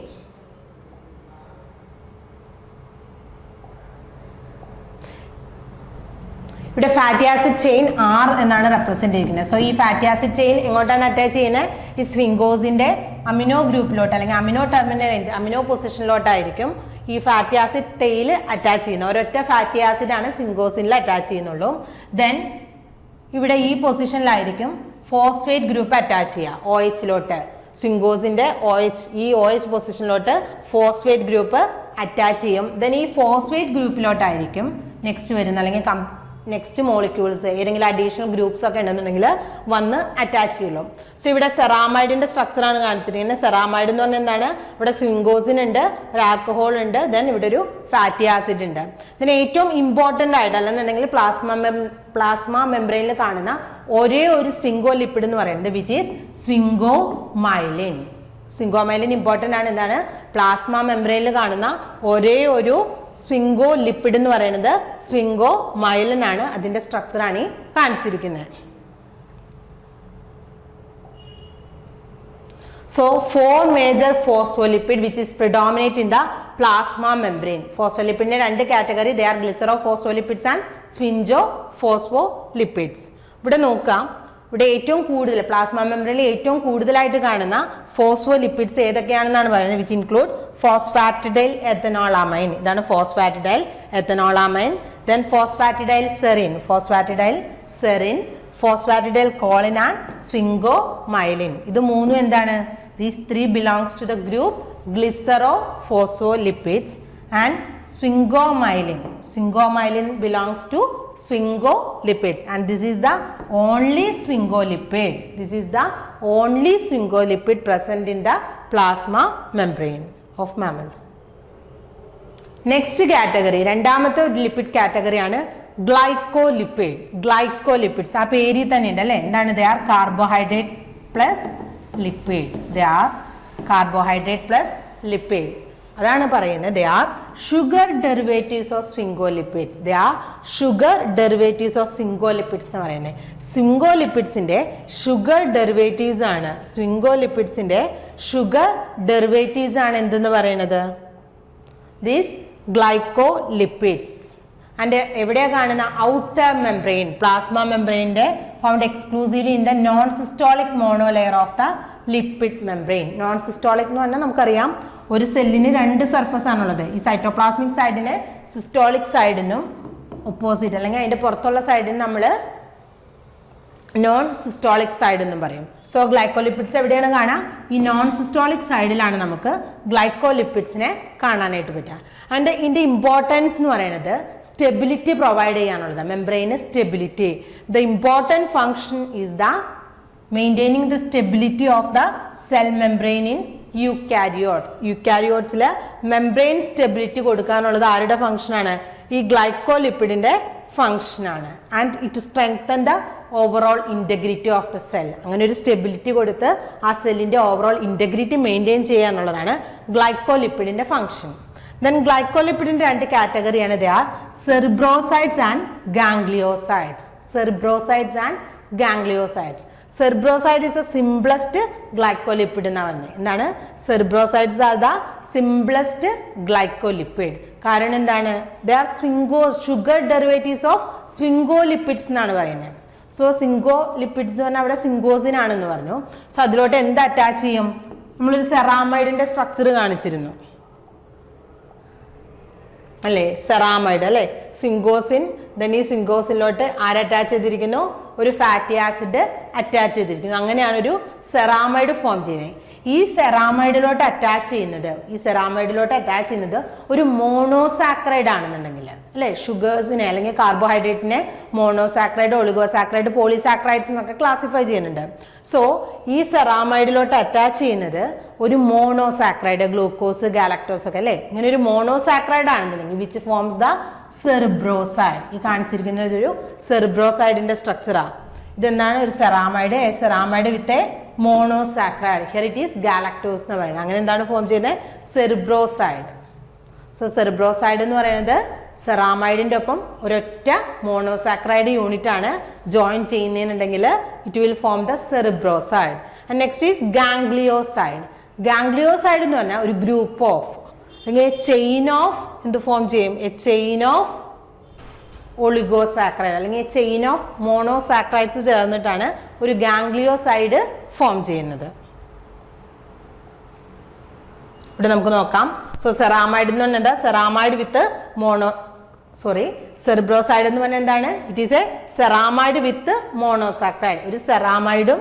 ഇവിടെ ഫാറ്റി ആസിഡ് ചെയിൻ R എന്നാണ് റെപ്രസെന്റ് ചെയ്യുന്നത്. സോ ഈ ഫാറ്റി ആസിഡ് ചെയിൻ എങ്ങോട്ടാണ് അറ്റാച്ച് ചെയ്യുന്നത്? ഈ സ്വിംഗോസിന്റെ അമിനോ ഗ്രൂപ്പിലോട്ട് അല്ലെങ്കിൽ അമിനോ ടെർമിനൽ അമിനോ പൊസിഷനിലോട്ടായിരിക്കും ഈ ഫാറ്റി ആസിഡ് ടെയിൽ അറ്റാച്ച് ചെയ്യുന്നത്. ഒരൊറ്റ ഫാറ്റി ആസിഡ് ആണ് സ്വിംഗോസിനിൽ അറ്റാച്ച് ചെയ്യുന്നുള്ളൂ. ദെൻ ഇവിടെ ഈ പൊസിഷനിലായിരിക്കും ഫോസ്ഫേറ്റ് ഗ്രൂപ്പ് അറ്റാച്ച് ചെയ്യുക OHലോട്ട്. സ്വിംഗോസിന്റെ ഈ OH പൊസിഷനിലോട്ട് ഫോസ്ഫേറ്റ് ഗ്രൂപ്പ് അറ്റാച്ച് ചെയ്യും. ദെൻ ഈ ഫോസ്ഫേറ്റ് ഗ്രൂപ്പിലോട്ടായിരിക്കും നെക്സ്റ്റ് വരുന്ന അല്ലെങ്കിൽ നെക്സ്റ്റ് മോളിക്യൂൾസ് ഏതെങ്കിലും അഡീഷണൽ ഗ്രൂപ്പ്സ് ഒക്കെ ഉണ്ടെന്നുണ്ടെങ്കിൽ വന്ന് അറ്റാച്ച് ചെയ്യുള്ളൂ. സോ ഇവിടെ സെറാമൈഡിന്റെ സ്ട്രക്ചറാണ് കാണിച്ചിരിക്കുന്നത്. സെറാമൈഡ് എന്ന് പറഞ്ഞാൽ എന്താണ്? ഇവിടെ സ്വിംഗോസിൻ ഉണ്ട്, ഒരു ആൽക്കഹോൾ ഉണ്ട്, ദെൻ ഇവിടെ ഒരു ഫാറ്റി ആസിഡ് ഉണ്ട്. ഇതിന് ഏറ്റവും ഇമ്പോർട്ടൻ്റ് ആയിട്ട് അല്ലെന്നുണ്ടെങ്കിൽ പ്ലാസ്മ മെംബ്രെയിനിൽ കാണുന്ന ഒരേ ഒരു സ്വിംഗോ ലിപ്പിഡ് എന്ന് പറയുന്നത് വിച്ച് ഈസ് സ്വിംഗോമൈലിൻ. സ്വിംഗോമൈലിൻ ഇമ്പോർട്ടൻ്റ് ആണ്. എന്താണ്? പ്ലാസ്മ മെംബ്രെയിനിൽ കാണുന്ന ഒരേ ഒരു സ്വിംഗോ ലിപ്പിഡ് എന്ന് പറയുന്നത് സ്വിംഗോമൈലിൻ ആണ്. അതിന്റെ സ്ട്രക്ചറാണ് ഈ കാണിച്ചിരിക്കുന്നത്. So 4 major phospholipid which is predominate in the plasma membrane. Phospholipid രണ്ട് category, they are glycerophospholipids and sphingophospholipid. ഇവിടെ നോക്കാം, ഇവിടെ ഏറ്റവും കൂടുതൽ പ്ലാസ്മ മെംബ്രെയിനിൽ ഏറ്റവും കൂടുതലായിട്ട് കാണുന്ന ഫോസ്ഫോലിപ്പിഡ്സ് ഏതൊക്കെയാണെന്നാണ് പറയുന്നത്. Which include phosphatidylethanolamine. ഇതാണ് ഫോസ്ഫാറ്റിഡൈൽ എത്തനോളാമൈൻ. Then phosphatidyl serine, phosphatidylcholine and sphingomyelin. ഇത് മൂന്നും എന്താണ്? These three belongs to the group glycerophospholipids and sphingomyelin belongs to sphingolipids, and this is the only sphingolipid present in the plasma membrane of mammals. Next category, രണ്ടാമത്തെ ഒരു ലിപ്പിഡ് കാറ്റഗറി ആണ് ഗ്ലൈക്കോലിപ്പിഡ്സ്. ആ പേരിൽ തന്നെ ഉണ്ട് അല്ലേ? എന്താണ്? They are carbohydrate plus lipid. അതാണ് പറയുന്നത് they are sugar derivatives of sphingolipids. എന്ന് പറയുന്നത് സ്ഫിംഗോലിപ്പിഡ്സിന്റെ ഷുഗർ ഡെറിവേറ്റീവ്സ് ആണ്. സ്ഫിംഗോലിപ്പിഡ്സിന്റെ ഷുഗർ ഡെറിവേറ്റീവ്സ് ആണ് എന്തെന്ന് പറയുന്നത്? ദീസ് ഗ്ലൈക്കോലിപ്പിഡ്സ്. ആൻഡ് എവിടെയാണ് കാണുന്ന? ഔട്ടർ മെംബ്രെയിൻ, പ്ലാസ്മ മെംബ്രെയിൻ്റെ found exclusively in the non cytosolic monolayer of the lipid membrane. Non cytosolic എന്ന് പറഞ്ഞാൽ നമുക്കറിയാം ഒരു സെല്ലിന് രണ്ട് സർഫസ് ആണുള്ളത്. ഈ സൈറ്റോപ്ലാസ്മിക് സൈഡിന് സിസ്റ്റോളിക് സൈഡിനും ഓപ്പോസിറ്റ് അല്ലെങ്കിൽ അതിൻ്റെ പുറത്തുള്ള സൈഡിന് നമ്മൾ നോൺ സിസ്റ്റോളിക് സൈഡ് എന്നും പറയും. സോ ഗ്ലൈക്കോലിപ്പിഡ്സ് എവിടെയാണ് കാണാം? ഈ നോൺ സിസ്റ്റോളിക് സൈഡിലാണ് നമുക്ക് ഗ്ലൈക്കോലിപ്പിഡ്സിനെ കാണാനായിട്ട് പറ്റുക. ആൻഡ് ഇതിൻ്റെ ഇമ്പോർട്ടൻസ് എന്ന് പറയുന്നത് സ്റ്റെബിലിറ്റി പ്രൊവൈഡ് ചെയ്യാനുള്ളത്. മെംബ്രെയിന് stability. The important function is the maintaining the stability of the cell membrane in യൂക്കാരിയോട്സിൽ മെംബ്രെയിൻ സ്റ്റെബിലിറ്റി കൊടുക്കാനുള്ളത് ആരുടെ ഫങ്ഷനാണ്? ഈ ഗ്ലൈക്കോലിപ്പിഡിൻ്റെ ഫങ്ഷനാണ്. And it strengthen the overall integrity of the cell. അങ്ങനെ ഒരു സ്റ്റെബിലിറ്റി കൊടുത്ത് ആ സെല്ലിൻ്റെ ഓവറോൾ ഇൻറ്റഗ്രിറ്റി മെയിൻറ്റെയിൻ ചെയ്യുക എന്നുള്ളതാണ് ഗ്ലൈക്കോലിപ്പിഡിൻ്റെ ഫങ്ഷൻ. ദെൻ ഗ്ലൈക്കോലിപ്പിഡിൻ്റെ രണ്ട് കാറ്റഗറിയാണ്. They are cerebrosides and gangliosides. Cerebroside is the simplest glycolipid എന്നാണ് പറഞ്ഞത്. എന്താണ്? Cerebrosides are the simplest glycolipid. കാരണം എന്താണ്? They are sugar derivatives of sphingolipids എന്നാണ് പറയുന്നത്. സോ സ്ഫിംഗോലിപ്പിഡ്സ് എന്ന് പറഞ്ഞാൽ അവിടെ സിംഗോസിൻ ആണെന്ന് പറഞ്ഞു. സോ അതിലോട്ട് എന്ത് അറ്റാച്ച് ചെയ്യും? നമ്മളൊരു സെറാമൈഡിന്റെ സ്ട്രക്ചർ കാണിച്ചിരുന്നു അല്ലേ? സെറാമൈഡ് അല്ലേ? സ്വിംഗോസിൻ. ദെൻ ഈ സ്വിംഗോസിനിലോട്ട് ആര് അറ്റാച്ച് ചെയ്തിരിക്കുന്നു? ഒരു ഫാറ്റി ആസിഡ് അറ്റാച്ച് ചെയ്തിരിക്കുന്നു. അങ്ങനെയാണ് ഒരു സെറാമൈഡ് ഫോം ചെയ്യുന്നത്. ഈ സെറാമൈഡിലോട്ട് അറ്റാച്ച് ചെയ്യുന്നത് ഒരു മോണോസാക്രൈഡ് ആണെന്നുണ്ടെങ്കിൽ അല്ലേ? ഷുഗേഴ്സിനെ അല്ലെങ്കിൽ കാർബോഹൈഡ്രേറ്റിനെ മോണോസാക്രൈഡ്, ഒളിഗോസാക്രൈഡ്, പോളിസാക്രൈഡ്സ് എന്നൊക്കെ ക്ലാസിഫൈ ചെയ്യുന്നുണ്ട്. സോ ഈ സെറാമൈഡിലോട്ട് അറ്റാച്ച് ചെയ്യുന്നത് ഒരു മോണോസാക്രൈഡ്, ഗ്ലൂക്കോസ്, ഗാലക്ടോസ് ഒക്കെ അല്ലേ? ഇങ്ങനെ ഒരു മോണോസാക്രൈഡ് ആണെന്നുണ്ടെങ്കിൽ വിച്ച് ഫോംസ് ദ സെറിബ്രോസൈഡ്. ഈ കാണിച്ചിരിക്കുന്നത് ഒരു സെറിബ്രോസൈഡിന്റെ സ്ട്രക്ചറാണ്. ഇതെന്താണ്? ഒരു ceramide with A monosaccharide. Here it is galactose എന്ന് പറയുന്നത്. അങ്ങനെ എന്താണ് ഫോം ചെയ്യുന്നത്? സെറിബ്രോസൈഡ്. സോ സെറിബ്രോസൈഡ് എന്ന് പറയുന്നത് സെറാമൈഡിൻ്റെ ഒപ്പം ഒരൊറ്റ മോണോസാക്രൈഡ് യൂണിറ്റ് ആണ് ജോയിൻ ചെയ്യുന്നതെന്നുണ്ടെങ്കിൽ it will form the cerebroside. And next is ganglioside. Ganglioside എന്ന് പറഞ്ഞാൽ ഒരു ഗ്രൂപ്പ് ഓഫ് അല്ലെങ്കിൽ ചെയിൻ ഓഫ് എന്ത് ഫോം ചെയ്യും? എ ചെയിൻ ഓഫ് ഒളിഗോസാക്രൈഡ് അല്ലെങ്കിൽ ചെയിൻ ഓഫ് മോണോസാക്രൈഡ്സ് ചേർന്നിട്ടാണ് ഒരു ഗാംഗ്ലിയോസൈഡ് ഫോം ചെയ്യുന്നത്. ഇവിടെ നമുക്ക് നോക്കാം. സോ സെറാമൈഡ് എന്ന് പറഞ്ഞാൽ എന്താ? സെറാമൈഡ് വിത്ത് സെറിബ്രോസൈഡ് എന്ന് പറഞ്ഞാൽ എന്താണ്? It is a ceramide with monosaccharide. ഒരു സെറാമൈഡും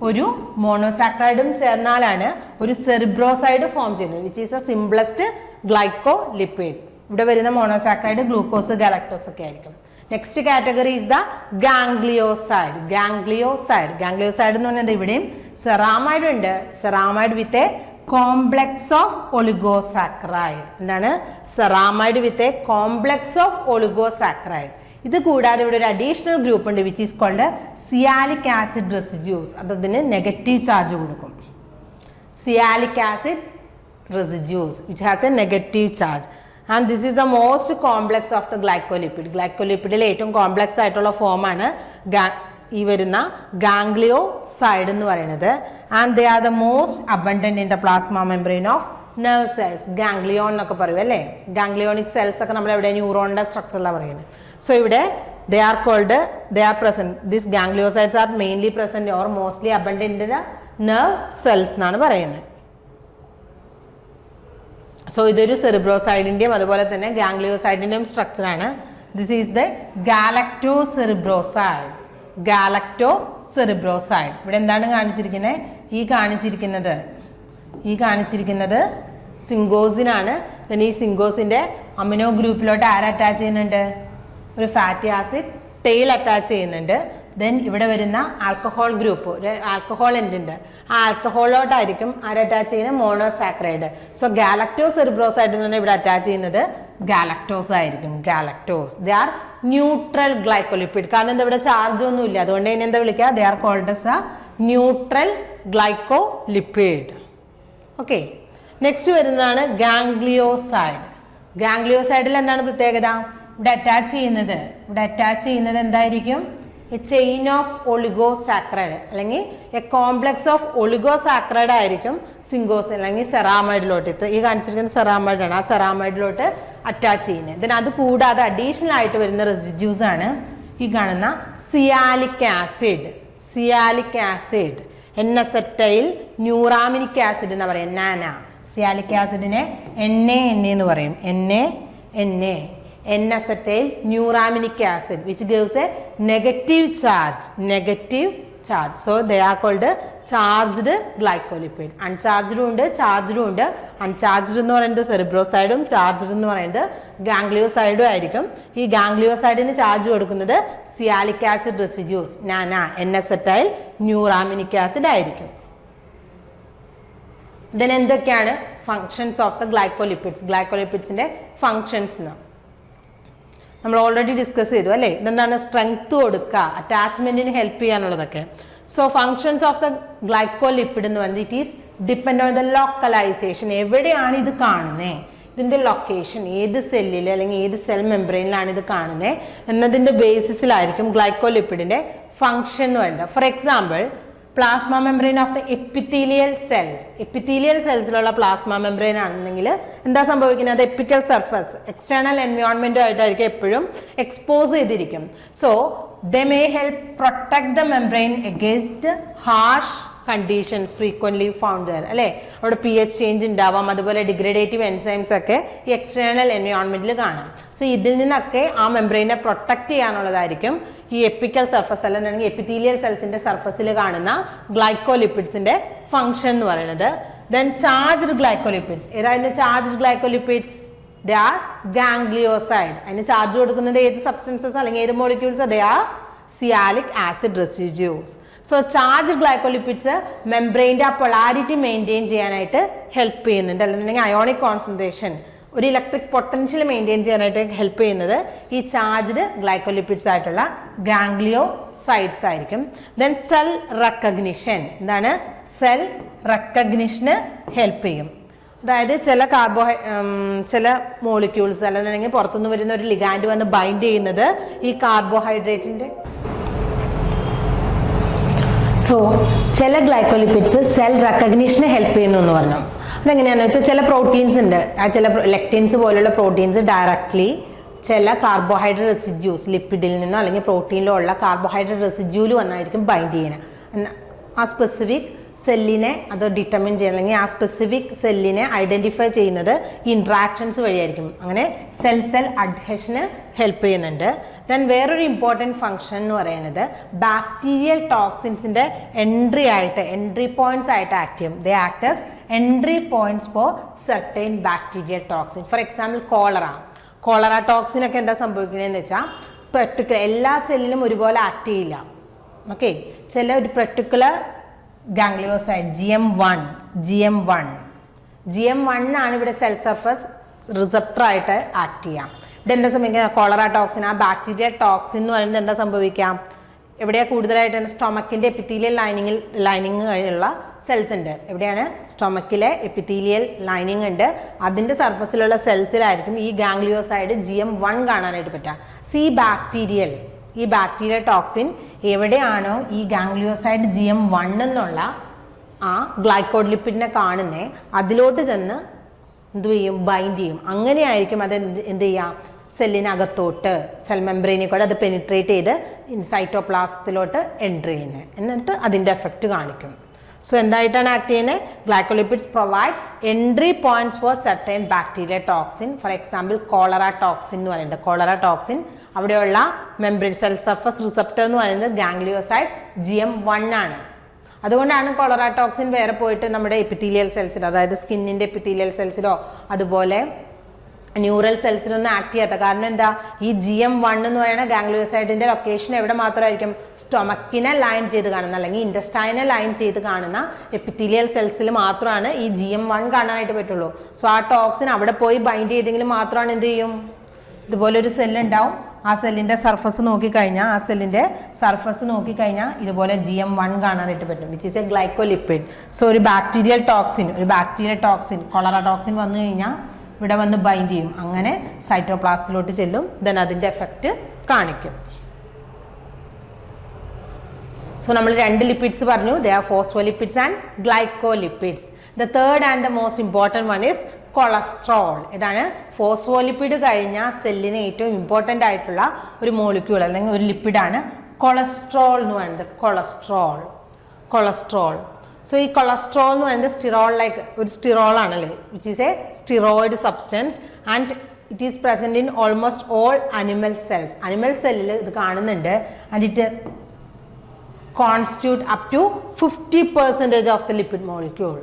ഒരു മോണോസാക്രൈഡും ചേർന്നാലാണ് ഒരു സെറിബ്രോസൈഡ് ഫോം ചെയ്യുന്നത്, which is a simplest glycolipid. ഇവിടെ വരുന്ന മോണോസാക്രൈഡ് ഗ്ലൂക്കോസ്, ഗാലക്ടോസ് ഒക്കെ ആയിരിക്കും. Next category is the ganglioside. Ganglioside എന്ന് പറഞ്ഞാൽ ഇവിടെയും സെറാമൈഡ് ഉണ്ട്. Ceramide with a complex of oligosaccharide. എന്താണ്? Ceramide with a complex of oligosaccharide. ഇത് കൂടാതെ ഇവിടെ ഒരു അഡീഷണൽ ഗ്രൂപ്പ് ഉണ്ട് which is called sialic acid residues. അതിന് നെഗറ്റീവ് ചാർജ് കൊടുക്കും. Sialic acid residues which has a negative charge. And this is the most complex of the glycolipid. ഗ്ലൈക്കോലിപ്പിഡിലെ ഏറ്റവും കോംപ്ലക്സ് ആയിട്ടുള്ള ഫോമാണ് ഈ വരുന്ന ഗാംഗ്ലിയോസൈഡ് എന്ന് പറയുന്നത്. And they are the most abundant in the plasma membrane of nerve cells. Ganglion എന്നൊക്കെ പറയും അല്ലേ? ഗാംഗ്ലിയോണിക് സെൽസ് ഒക്കെ നമ്മൾ എവിടെ ന്യൂറോണിന്റെ സ്ട്രക്ചറിലാണ് പറയുന്നത്. സോ ഇവിടെ they are present. These gangliosides are mainly present or mostly abundant in the nerve cells എന്നാണ് പറയുന്നത്. സോ ഇതൊരു സെറിബ്രോസൈഡിൻ്റെയും അതുപോലെ തന്നെ ഗാംഗ്ലിയോസൈഡിൻ്റെയും സ്ട്രക്ചറാണ്. This is the galactocerebroside. Galactocerebroside ഇവിടെ എന്താണ് കാണിച്ചിരിക്കുന്നത്? ഈ കാണിച്ചിരിക്കുന്നത് സിങ്കോസിനാണ്. then ഈ സിങ്കോസിന്റെ അമിനോ ഗ്രൂപ്പിലോട്ട് ആര് അറ്റാച്ച് ചെയ്യുന്നുണ്ട്? ഒരു ഫാറ്റി ആസിഡ് ടെയിൽ അറ്റാച്ച് ചെയ്യുന്നുണ്ട്. ദെൻ ഇവിടെ വരുന്ന ആൽക്കഹോൾ ഗ്രൂപ്പ്, ഒരു ആൽക്കഹോൾ എൻഡ് ഉണ്ട്. ആ ആൽക്കഹോളിലോട്ടായിരിക്കും ആര് അറ്റാച്ച് ചെയ്യുന്നത്? മോണോസാക്രൈഡ്. സോ ഗാലക്ടോസെറിബ്രോസൈഡ് എന്ന് പറഞ്ഞാൽ ഇവിടെ അറ്റാച്ച് ചെയ്യുന്നത് ഗാലക്ടോസ് ആയിരിക്കും. Galactose they are neutral glycolipid. കാരണം എന്താ ഇവിടെ ചാർജ് ഒന്നും ഇല്ല, അതുകൊണ്ട് തന്നെ എന്താ വിളിക്കുക? They are called as a neutral glycolipid. Okay, next വരുന്നതാണ് ഗാംഗ്ലിയോസൈഡ്. ഗാംഗ്ലിയോസൈഡിൽ എന്താണ് പ്രത്യേകത? ഇവിടെ അറ്റാച്ച് ചെയ്യുന്നത് എന്തായിരിക്കും? എ ചെയിൻ ഓഫ് ഒളിഗോസാക്രൈഡ് അല്ലെങ്കിൽ എ കോംപ്ലക്സ് ഓഫ് ഒളിഗോസാക്രൈഡ് ആയിരിക്കും സിങ്കോസ് അല്ലെങ്കിൽ സെറാമൈഡിലോട്ട്. ഈ കാണിച്ചിരിക്കുന്ന സെറാമൈഡാണ്. ആ സെറാമൈഡിലോട്ട് അറ്റാച്ച് ചെയ്യുന്നത്. ദെൻ അത് കൂടാതെ അഡീഷണൽ ആയിട്ട് വരുന്ന റെസിഡ്യൂസ് ആണ് ഈ കാണുന്ന sialic acid, N acetyl neuraminic acid എന്ന് പറയും. നാന സിയാലിക് ആസിഡിനെ NaNA എന്ന് പറയും. N-acetyl neuraminic acid which gives a negative charge. So they are called charged glycolipid. Uncharged ഉണ്ട്, ചാർജ്ഡ് ഉണ്ട്. അൺചാർജ്ഡ് എന്ന് പറയുന്നത് സെറിബ്രോസൈഡും ചാർജ്ഡ് എന്ന് പറയുന്നത് ഗാംഗ്ലിയോസൈഡും ആയിരിക്കും. ഈ ഗാംഗ്ലിയോസൈഡിന് ചാർജ് കൊടുക്കുന്നത് sialic acid residues NANA N-acetyl neuraminic acid ആയിരിക്കും. ദെൻ എന്തൊക്കെയാണ് ഫങ്ഷൻസ് ഓഫ് ദ ഗ്ലൈക്കോലിപ്പിഡ്സിന്റെ ഫങ്ഷൻസ് എന്ന് നമ്മൾ ഓൾറെഡി ഡിസ്കസ് ചെയ്തു അല്ലേ? ഇതെന്താണ്? സ്ട്രെങ്ത് കൊടുക്കുക, അറ്റാച്ച്മെന്റിന് ഹെൽപ്പ് ചെയ്യാനുള്ളതൊക്കെ. So functions of the glycolipid എന്ന് പറയുന്നത് it is depend on the localization. എവിടെയാണ് ഇത് കാണുന്നത്, ഇതിന്റെ ലൊക്കേഷൻ, ഏത് സെല്ലിൽ അല്ലെങ്കിൽ ഏത് സെൽ മെംബ്രെയിനിലാണ് ഇത് കാണുന്നത് എന്നതിന്റെ ബേസിസിലായിരിക്കും ഗ്ലൈക്കോലിപ്പിഡിന്റെ ഫങ്ഷൻ എന്ന് പറയുന്നത്. For example, plasma membrane of the epithelial സെൽസിലുള്ള പ്ലാസ്മ മെംബ്രെയിൻ ആണെന്നെങ്കിൽ എന്താ സംഭവിക്കുന്നത്? എപ്പിക്കൽ സർഫസ് എക്സ്റ്റേണൽ എൻവയോൺമെന്റുമായിട്ടായിരിക്കും എപ്പോഴും എക്സ്പോസ് ചെയ്തിരിക്കും. So they may help protect the membrane against harsh conditions frequently found there അല്ലേ? അവിടെ pH ചേഞ്ച് ഉണ്ടാവാം, അതുപോലെ ഡിഗ്രഡേറ്റീവ് എൻസൈംസ് ഒക്കെ ഈ എക്സ്റ്റേണൽ എൻവയോൺമെന്റിൽ കാണാം. സോ ഇതിൽ നിന്നൊക്കെ ആ മെംബ്രെയിനെ പ്രൊട്ടക്ട് ചെയ്യാനുള്ളതായിരിക്കും ഈ എപ്പിക്കൽ സർഫസ് അല്ലെങ്കിൽ എപ്പിത്തീലിയൽ സെൽസിന്റെ സർഫസിൽ കാണുന്ന ഗ്ലൈക്കോലിപ്പിഡ്സിന്റെ ഫംഗ്ഷൻ എന്ന് പറയുന്നത്. Then charged glycolipids. ഏതായിരുന്നു ചാർജ്ഡ് ഗ്ലൈക്കോലിപ്പിഡ്സ്? They are ഗാംഗ്ലിയോസൈഡ്. അതിന് ചാർജ് കൊടുക്കുന്നത് ഏത് സബ്സ്റ്റൻസസ് അല്ലെങ്കിൽ ഏത് molecules? They are sialic acid residues. So charge glycolipids മെംബ്രെയിൻ്റെ ആ പൊളാരിറ്റി മെയിൻറ്റെയിൻ ചെയ്യാനായിട്ട് ഹെൽപ്പ് ചെയ്യുന്നുണ്ട്. അല്ലെങ്കിൽ അയോണിക് കോൺസെൻട്രേഷൻ, ഒരു ഇലക്ട്രിക് പൊട്ടൻഷ്യൽ മെയിൻറ്റെയിൻ ചെയ്യാനായിട്ട് ഹെൽപ്പ് ചെയ്യുന്നത് ഈ ചാർജ്ഡ് ഗ്ലൈക്കോലിപ്പിഡ്സ് ആയിട്ടുള്ള ഗാംഗ്ലിയോസൈഡ്സ് ആയിരിക്കും. Then cell recognition. എന്താണ്? സെൽ റെക്കഗ്നിഷന് ഹെൽപ്പ് ചെയ്യും. അതായത് ചില മോളിക്യൂൾസ് അല്ലെങ്കിൽ പുറത്തുനിന്ന് വരുന്ന ഒരു ലിഗാൻഡ് വന്ന് ബൈൻഡ് ചെയ്യുന്നത് ഈ കാർബോഹൈഡ്രേറ്റിന്റെ. സോ ചില ഗ്ലൈക്കോലിപ്പിഡ്സ് സെൽ റെക്കഗ്നിഷന് ഹെൽപ്പ് ചെയ്യുന്നു എന്ന് പറഞ്ഞു. അതെങ്ങനെയാണെന്ന് വെച്ചാൽ ചില പ്രോട്ടീൻസ് ഉണ്ട്, ആ ചില ലെക്റ്റിൻസ് പോലുള്ള പ്രോട്ടീൻസ് ഡയറക്ട്ലി ചില കാർബോഹൈഡ്രേറ്റ് റെസിഡ്യൂസ് ലിപ്പിഡിൽ നിന്നോ അല്ലെങ്കിൽ പ്രോട്ടീനിലോ ഉള്ള കാർബോഹൈഡ്രേറ്റ് റെസിഡ്യൂല് വന്നായിരിക്കും ബൈൻഡ് ചെയ്യണം. ആ സ്പെസിഫിക് സെല്ലിനെ അത് ഡിറ്റർമിൻ ചെയ്യണം, അല്ലെങ്കിൽ ആ സ്പെസിഫിക് സെല്ലിനെ ഐഡന്റിഫൈ ചെയ്യുന്നത് ഇൻട്രാക്ഷൻസ് വഴിയായിരിക്കും. അങ്ങനെ സെൽ അഡ്ഹഷന് ഹെൽപ്പ് ചെയ്യുന്നുണ്ട്. ദെൻ വേറൊരു ഇമ്പോർട്ടൻറ്റ് ഫംഗ്ഷൻ എന്ന് പറയുന്നത് ബാക്ടീരിയൽ ടോക്സിൻസിൻ്റെ എൻട്രി പോയിന്റ്സ് ആയിട്ട് ആക്ട് ചെയ്യും. They act as entry points for certain bacterial toxin. For example cholera toxin ഒക്കെ എന്താ സംഭവിക്കുന്നതെന്ന് വെച്ചാൽ പെർട്ടിക്കുലർ എല്ലാ സെല്ലിലും ഒരുപോലെ ആക്ട് ചെയ്യില്ല. ഓക്കെ, ചില ഒരു പെർട്ടിക്കുലർ ഗാംഗ്ലിയോസൈഡ് GM1 ആണ് ഇവിടെ സെൽ സർഫസ് റിസപ്റ്റർ ആയിട്ട് ആക്ട് ചെയ്യാം. ഇവിടെ എന്താ സംഭവിക്കുക? കോളറ ടോക്സിൻ, ആ ബാക്ടീരിയ ടോക്സിൻ എന്ന് പറയുന്നത് എന്താ സംഭവിക്കാം? എവിടെയാണ് കൂടുതലായിട്ട്? സ്റ്റൊമക്കിൻ്റെ എപ്പിത്തീലിയൽ ലൈനിങ് കഴിഞ്ഞുള്ള സെൽസ് ഉണ്ട്. എവിടെയാണ്? സ്റ്റൊമക്കിലെ എപ്പിത്തീലിയൽ ലൈനിങ് ഉണ്ട്, അതിൻ്റെ സർഫസിലുള്ള സെൽസിലായിരിക്കും ഈ ഗാംഗ്ലിയോസൈഡ് GM1 കാണാനായിട്ട് പറ്റുക. ഈ ബാക്ടീരിയ ടോക്സിൻ എവിടെയാണോ ഈ ഗാംഗ്ലിയോസൈഡ് GM1 എന്നുള്ള ആ ഗ്ലൈക്കോലിപ്പിഡിനെ കാണുന്നത് അതിലോട്ട് ചെന്ന് എന്ത് ചെയ്യും? ബൈൻഡ് ചെയ്യും. അങ്ങനെയായിരിക്കും അത് എന്ത് ചെയ്യാം? സെല്ലിനകത്തോട്ട് സെൽ മെംബ്രെയിനിൽ കൂടെ അത് പെനിട്രേറ്റ് ചെയ്ത് സൈറ്റോപ്ലാസത്തിലോട്ട് എൻട്രി ചെയ്യുന്നത്, എന്നിട്ട് അതിൻ്റെ എഫക്റ്റ് കാണിക്കും. സോ എന്തായിട്ടാണ് ആക്ട് ചെയ്യുന്നത്? Glycolipids provide entry points for certain bacteria toxin. For example cholera toxin എന്ന് പറയുന്നത്. കോളറ ടോക്സിൻ അവിടെയുള്ള മെംബ്രെയിൻ സെൽ സർഫസ് റിസപ്റ്റർ എന്ന് പറയുന്നത് ഗാംഗ്ലിയോസൈഡ് GM1 ആണ്. അതുകൊണ്ടാണ് കോളറ ടോക്സിൻ വേറെ പോയിട്ട് നമ്മുടെ എപ്പിത്തീലിയൽ സെൽസിലോ, അതായത് സ്കിന്നിൻ്റെ എപ്പിത്തീലിയൽ സെൽസിലോ അതുപോലെ ന്യൂറൽ സെൽസിലൊന്നും ആക്ട് ചെയ്യാത്ത. കാരണം എന്താ, ഈ GM1 എന്ന് പറയുന്ന ഗാംഗ്ലിയോസൈഡിന്റെ ലൊക്കേഷൻ എവിടെ മാത്രമായിരിക്കും? സ്റ്റൊമക്കിനെ ലൈൻ ചെയ്ത് കാണുന്ന അല്ലെങ്കിൽ ഇൻറ്റസ്റ്റൈനെ ലൈൻ ചെയ്ത് കാണുന്ന എപ്പിത്തീലിയൽ സെൽസിൽ മാത്രമാണ് ഈ GM1 കാണാനായിട്ട് പറ്റുള്ളൂ. സോ ആ ടോക്സിൻ അവിടെ പോയി ബൈൻഡ് ചെയ്തെങ്കിൽ മാത്രമാണ് എന്ത് ചെയ്യും, ഇതുപോലൊരു സെല്ലുണ്ടാവും. ആ സെല്ലിൻ്റെ സർഫസ് നോക്കിക്കഴിഞ്ഞാൽ ഇതുപോലെ GM1 കാണാനായിട്ട് പറ്റും, വിച്ച് ഈസ് എ ഗ്ലൈക്കോലിപ്പിഡ്. സോ ഒരു ബാക്ടീരിയൽ ടോക്സിൻ കൊളറ ടോക്സിൻ വന്നു കഴിഞ്ഞാൽ ഇവിടെ വന്ന് ബൈൻഡ് ചെയ്യും, അങ്ങനെ സൈറ്റോപ്ലാസ്റ്റിലോട്ട് ചെല്ലും, ദെൻ അതിൻ്റെ എഫക്റ്റ് കാണിക്കും. സോ നമ്മൾ 2 ലിപ്പിഡ്സ് പറഞ്ഞു, they are phospholipids and glycolipids. The third and the most important one is cholesterol. ഇതാണ് ഫോസ്ഫോലിപ്പിഡ് കഴിഞ്ഞാൽ സെല്ലിന് ഏറ്റവും ഇമ്പോർട്ടൻ്റ് ആയിട്ടുള്ള ഒരു മോളിക്യൂൾ അല്ലെങ്കിൽ ഒരു ലിപ്പിഡാണ് കൊളസ്ട്രോൾ എന്ന് പറയുന്നത്. കൊളസ്ട്രോൾ. സോ ഈ കൊളസ്ട്രോൾ എന്ന് പറയുന്നത് ഒരു സ്റ്റിറോൾ ആണല്ലേ, which is a steroid substance and it is present in almost all animal cells. Animal സെല്ലിൽ ഇത് കാണുന്നുണ്ട്. And it constitute up to 50% of the lipid molecule.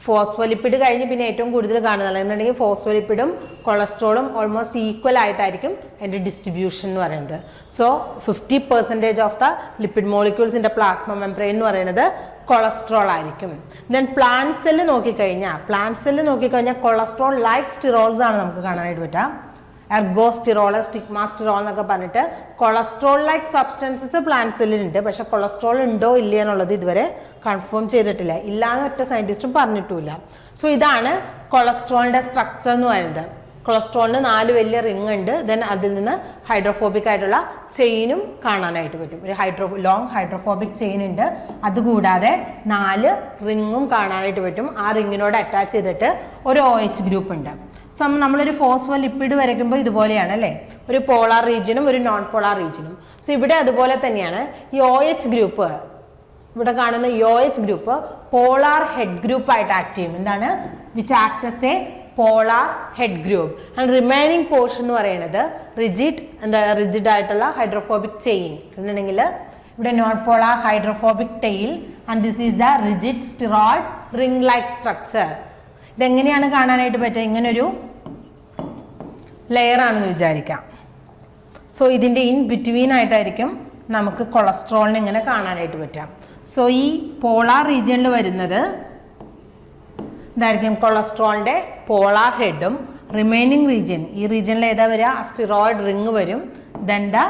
Phospholipid കഴിഞ്ഞ് പിന്നെ ഏറ്റവും കൂടുതൽ കാണുന്നത് എന്നുണ്ടെങ്കിൽ ഫോസ്ഫോലിപ്പിഡും കൊളസ്ട്രോളും ഓൾമോസ്റ്റ് ഈക്വൽ ആയിട്ടായിരിക്കും അതിൻ്റെ ഡിസ്ട്രിബ്യൂഷൻ എന്ന് പറയുന്നത്. So 50% of the lipid molecules in the plasma membrane എന്ന് പറയുന്നത് കൊളസ്ട്രോൾ ആയിരിക്കും. ദെൻ പ്ലാന്റ് സെല്ല് നോക്കിക്കഴിഞ്ഞാൽ കൊളസ്ട്രോൾ ലൈക്ക് സ്റ്റിറോൾസ് ആണ് നമുക്ക് കാണാനായിട്ട് പറ്റുക. എർഗോസ്റ്റിറോൾ, സ്റ്റിഗ്മാസ്റ്റിറോൾ എന്നൊക്കെ പറഞ്ഞിട്ട് കൊളസ്ട്രോൾ ലൈക്ക് സബ്സ്റ്റൻസസ് പ്ലാന്റ് സെല്ലിലുണ്ട്. പക്ഷെ കൊളസ്ട്രോൾ ഉണ്ടോ ഇല്ല എന്നുള്ളത് ഇതുവരെ കൺഫേം ചെയ്തിട്ടില്ല, ഇല്ലാന്ന് ഒറ്റ സയൻറ്റിസ്റ്റും പറഞ്ഞിട്ടുമില്ല. സോ ഇതാണ് കൊളസ്ട്രോളിൻ്റെ സ്ട്രക്ചർ എന്ന് പറയുന്നത്. കൊളസ്ട്രോളിന് 4 വലിയ റിങ് ഉണ്ട്. ദെൻ അതിൽ നിന്ന് ഹൈഡ്രോഫോബിക് ആയിട്ടുള്ള ചെയിനും കാണാനായിട്ട് പറ്റും. ഒരു ലോങ് ഹൈഡ്രോഫോബിക് ചെയിൻ ഉണ്ട്. അതുകൂടാതെ 4 റിങ്ങും കാണാനായിട്ട് പറ്റും. ആ റിങ്ങിനോട് അറ്റാച്ച് ചെയ്തിട്ട് ഒരു OH ഗ്രൂപ്പ് ഉണ്ട്. സോ നമ്മളൊരു ഫോസ്ഫോലിപ്പിഡ് വരയ്ക്കുമ്പോൾ ഇതുപോലെയാണ് അല്ലേ, ഒരു പോളാർ റീജിയനും ഒരു നോൺ പോളാർ റീജിയനും. സോ ഇവിടെ അതുപോലെ തന്നെയാണ്. ഈ OH ഗ്രൂപ്പ്, ഇവിടെ കാണുന്ന ഈ OH group polar head group ആയിട്ട് ആക്ട് ചെയ്യും. എന്താണ്, which act as a polar head group. And remaining portion എന്ന് പറയുന്നത് റിജിഡ് ആയിട്ടുള്ള ഹൈഡ്രോഫോബിക് ചെയിൻ. എന്നുണ്ടെങ്കിൽ ഇവിടെ non polar hydrophobic tail and this is the rigid steroid ring like structure. ഇതെങ്ങനെയാണ് കാണാനായിട്ട് പറ്റുക? ഇങ്ങനൊരു ലെയർ ആണെന്ന് വിചാരിക്കാം. സോ ഇതിൻ്റെ ഇൻ ബിറ്റ്വീൻ ആയിട്ടായിരിക്കും നമുക്ക് കൊളസ്ട്രോളിനെ ഇങ്ങനെ കാണാനായിട്ട് പറ്റാം. സോ ഈ പോളാർ റീജിയനിൽ വരുന്നത് ഇതായിരിക്കും കൊളസ്ട്രോളിൻ്റെ പോളാർ ഹെഡും. റിമൈനിങ് റീജിയൻ, ഈ റീജിയനിൽ ഏതാ വരിക? സ്റ്റിറോയിഡ് റിങ് വരും. Then the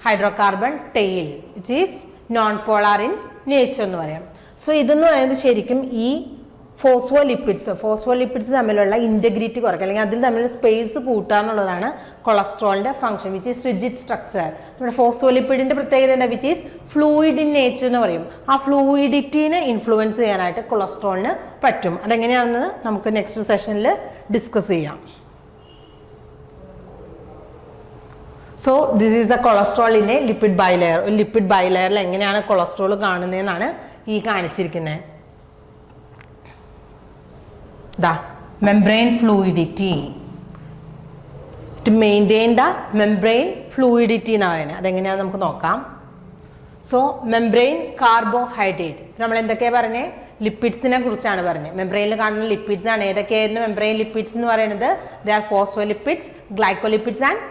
hydrocarbon tail which is non polar in nature എന്ന് പറയാം. സോ ഇതെന്ന് പറയുന്നത് ശരിക്കും ഈ ഫോസ്ഫോലിപ്പിഡ്സ് തമ്മിലുള്ള ഇൻറ്റഗ്രിറ്റി കുറയ്ക്കുക അല്ലെങ്കിൽ അതിൽ തമ്മിൽ സ്പേസ് കൂട്ടുക എന്നുള്ളതാണ് കൊളസ്ട്രോളിൻ്റെ function, which is rigid structure. നമ്മുടെ ഫോസ്ഫോലിപ്പിഡിൻ്റെ പ്രത്യേകത എന്താ? Which is fluid in nature എന്ന് പറയും. ആ ഫ്ലൂയിഡിറ്റിനെ ഇൻഫ്ലുവൻസ് ചെയ്യാനായിട്ട് കൊളസ്ട്രോളിന് പറ്റും. അതെങ്ങനെയാണെന്ന് നമുക്ക് നെക്സ്റ്റ് സെഷനിൽ ഡിസ്കസ് ചെയ്യാം. സോ ദിസ് ഈസ് ദ കൊളസ്ട്രോളിൻ്റെ ലിപ്പിഡ് ബൈലെയർ. ഒരു ലിപ്പിഡ് ബൈലെയറിൽ എങ്ങനെയാണ് കൊളസ്ട്രോൾ കാണുന്നതെന്നാണ് ഈ കാണിച്ചിരിക്കുന്നത്. Membrane fluidity, to maintain the membrane fluidity എന്ന് പറയുന്നത് അതെങ്ങനെയാണെന്ന് നമുക്ക് നോക്കാം. സോ മെംബ്രെയിൻ കാർബോഹൈഡ്രേറ്റ്, നമ്മൾ എന്തൊക്കെയാണ് പറഞ്ഞത്? ലിപ്പിഡ്സിനെ കുറിച്ചാണ് പറഞ്ഞത്. മെംബ്രെയിനിൽ കാണുന്ന ലിപ്പിഡ്സ് ആണ്. ഏതൊക്കെയായിരുന്നു മെംബ്രെയിൻ ലിപ്പിഡ്സ് എന്ന് പറയുന്നത്? They are phospholipids, glycolipids and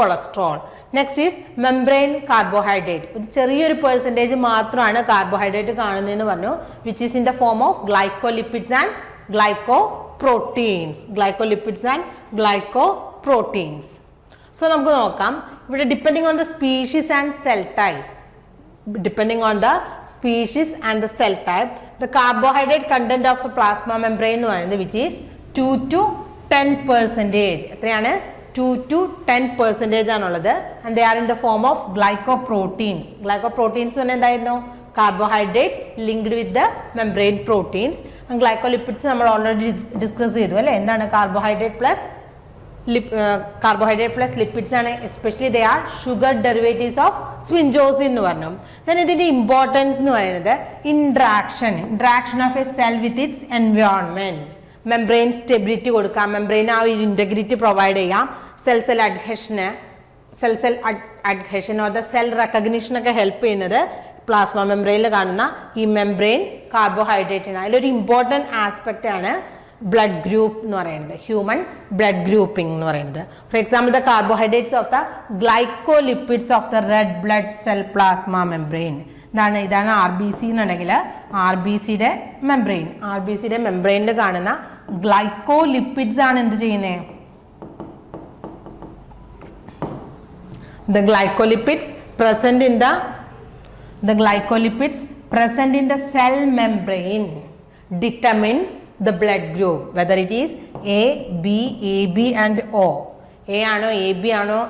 cholesterol. Next is membrane carbohydrate. ഒരു ചെറിയൊരു പെർസെൻറ്റേജ് മാത്രമാണ് കാർബോഹൈഡ്രേറ്റ് കാണുന്നതെന്ന് പറഞ്ഞു, which is in the form of glycolipids and glycoproteins. Glycolipids and glycoproteins. So നമുക്ക് നോക്കാം. ഇവിടെ depending on the species and cell type, the carbohydrate content of the plasma membrane എന്ന് പറയുന്നത് which is 2 to 10%. എത്രയാണ്? 2 to 10% ആണുള്ളത്. And they are in the form of glycoproteins. Glycoproteins എന്തായിരുന്നു? Carbohydrate linked with the membrane proteins. And glycolipids നമ്മൾ ഓൾറെഡി ഡിസ്കസ് ചെയ്തു അല്ലേ. എന്താണ് കാർബോഹൈഡ്രേറ്റ് പ്ലസ് ലിപ്പിഡ്സ് ആണ്. Especially they are sugar derivatives of sphingosine എന്ന് പറഞ്ഞു. ദെൻ ഇതിൻ്റെ ഇമ്പോർട്ടൻസ് എന്ന് പറയുന്നത് interaction of a cell with its environment. Membrane stability കൊടുക്കാം, മെംബ്രെയിൻ ആ ഒരു ഇൻറ്റഗ്രിറ്റി പ്രൊവൈഡ് ചെയ്യാം, cell adhesion or the cell റെക്കഗ്നിഷനൊക്കെ ഹെൽപ്പ് ചെയ്യുന്നത് പ്ലാസ്മ മെംബ്രെയിനിൽ കാണുന്ന ഈ മെംബ്രെയിൻ കാർബോഹൈഡ്രേറ്റിന്. അതിലൊരു ഇമ്പോർട്ടൻറ്റ് ആസ്പെക്റ്റ് ആണ് ബ്ലഡ് ഗ്രൂപ്പ് എന്ന് പറയുന്നത്, ഹ്യൂമൻ ബ്ലഡ് ഗ്രൂപ്പിംഗ് എന്ന് പറയുന്നത്. For example the carbohydrates of the glycolipids of the red blood cell plasma membrane. ഇതാണ് RBC എന്നുണ്ടെങ്കിൽ RBCയുടെ മെംബ്രെയിനിൽ കാണുന്ന ഗ്ലൈക്കോലിപ്പിഡ്സ് ആണ് എന്ത് ചെയ്യുന്നത്? The glycolipids present in the cell membrane determine the blood group, whether it is A, B, AB and O. A ആണോ AB ആണോ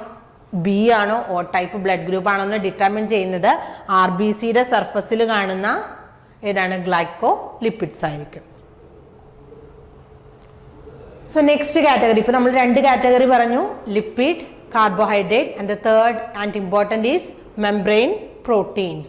B ആണോ O ടൈപ്പ് ബ്ലഡ് ഗ്രൂപ്പ് ആണോ എന്ന് ഡിറ്റർമിൻ ചെയ്യുന്നത് RBCയുടെ സർഫസിൽ കാണുന്ന ഏതാണ്? ഗ്ലൈക്കോലിപ്പിഡ്സ് ആയിരിക്കും. സോ നെക്സ്റ്റ് കാറ്റഗറി, ഇപ്പോൾ നമ്മൾ 2 കാറ്റഗറി പറഞ്ഞു, lipid, carbohydrate, and the third and important is membrane proteins.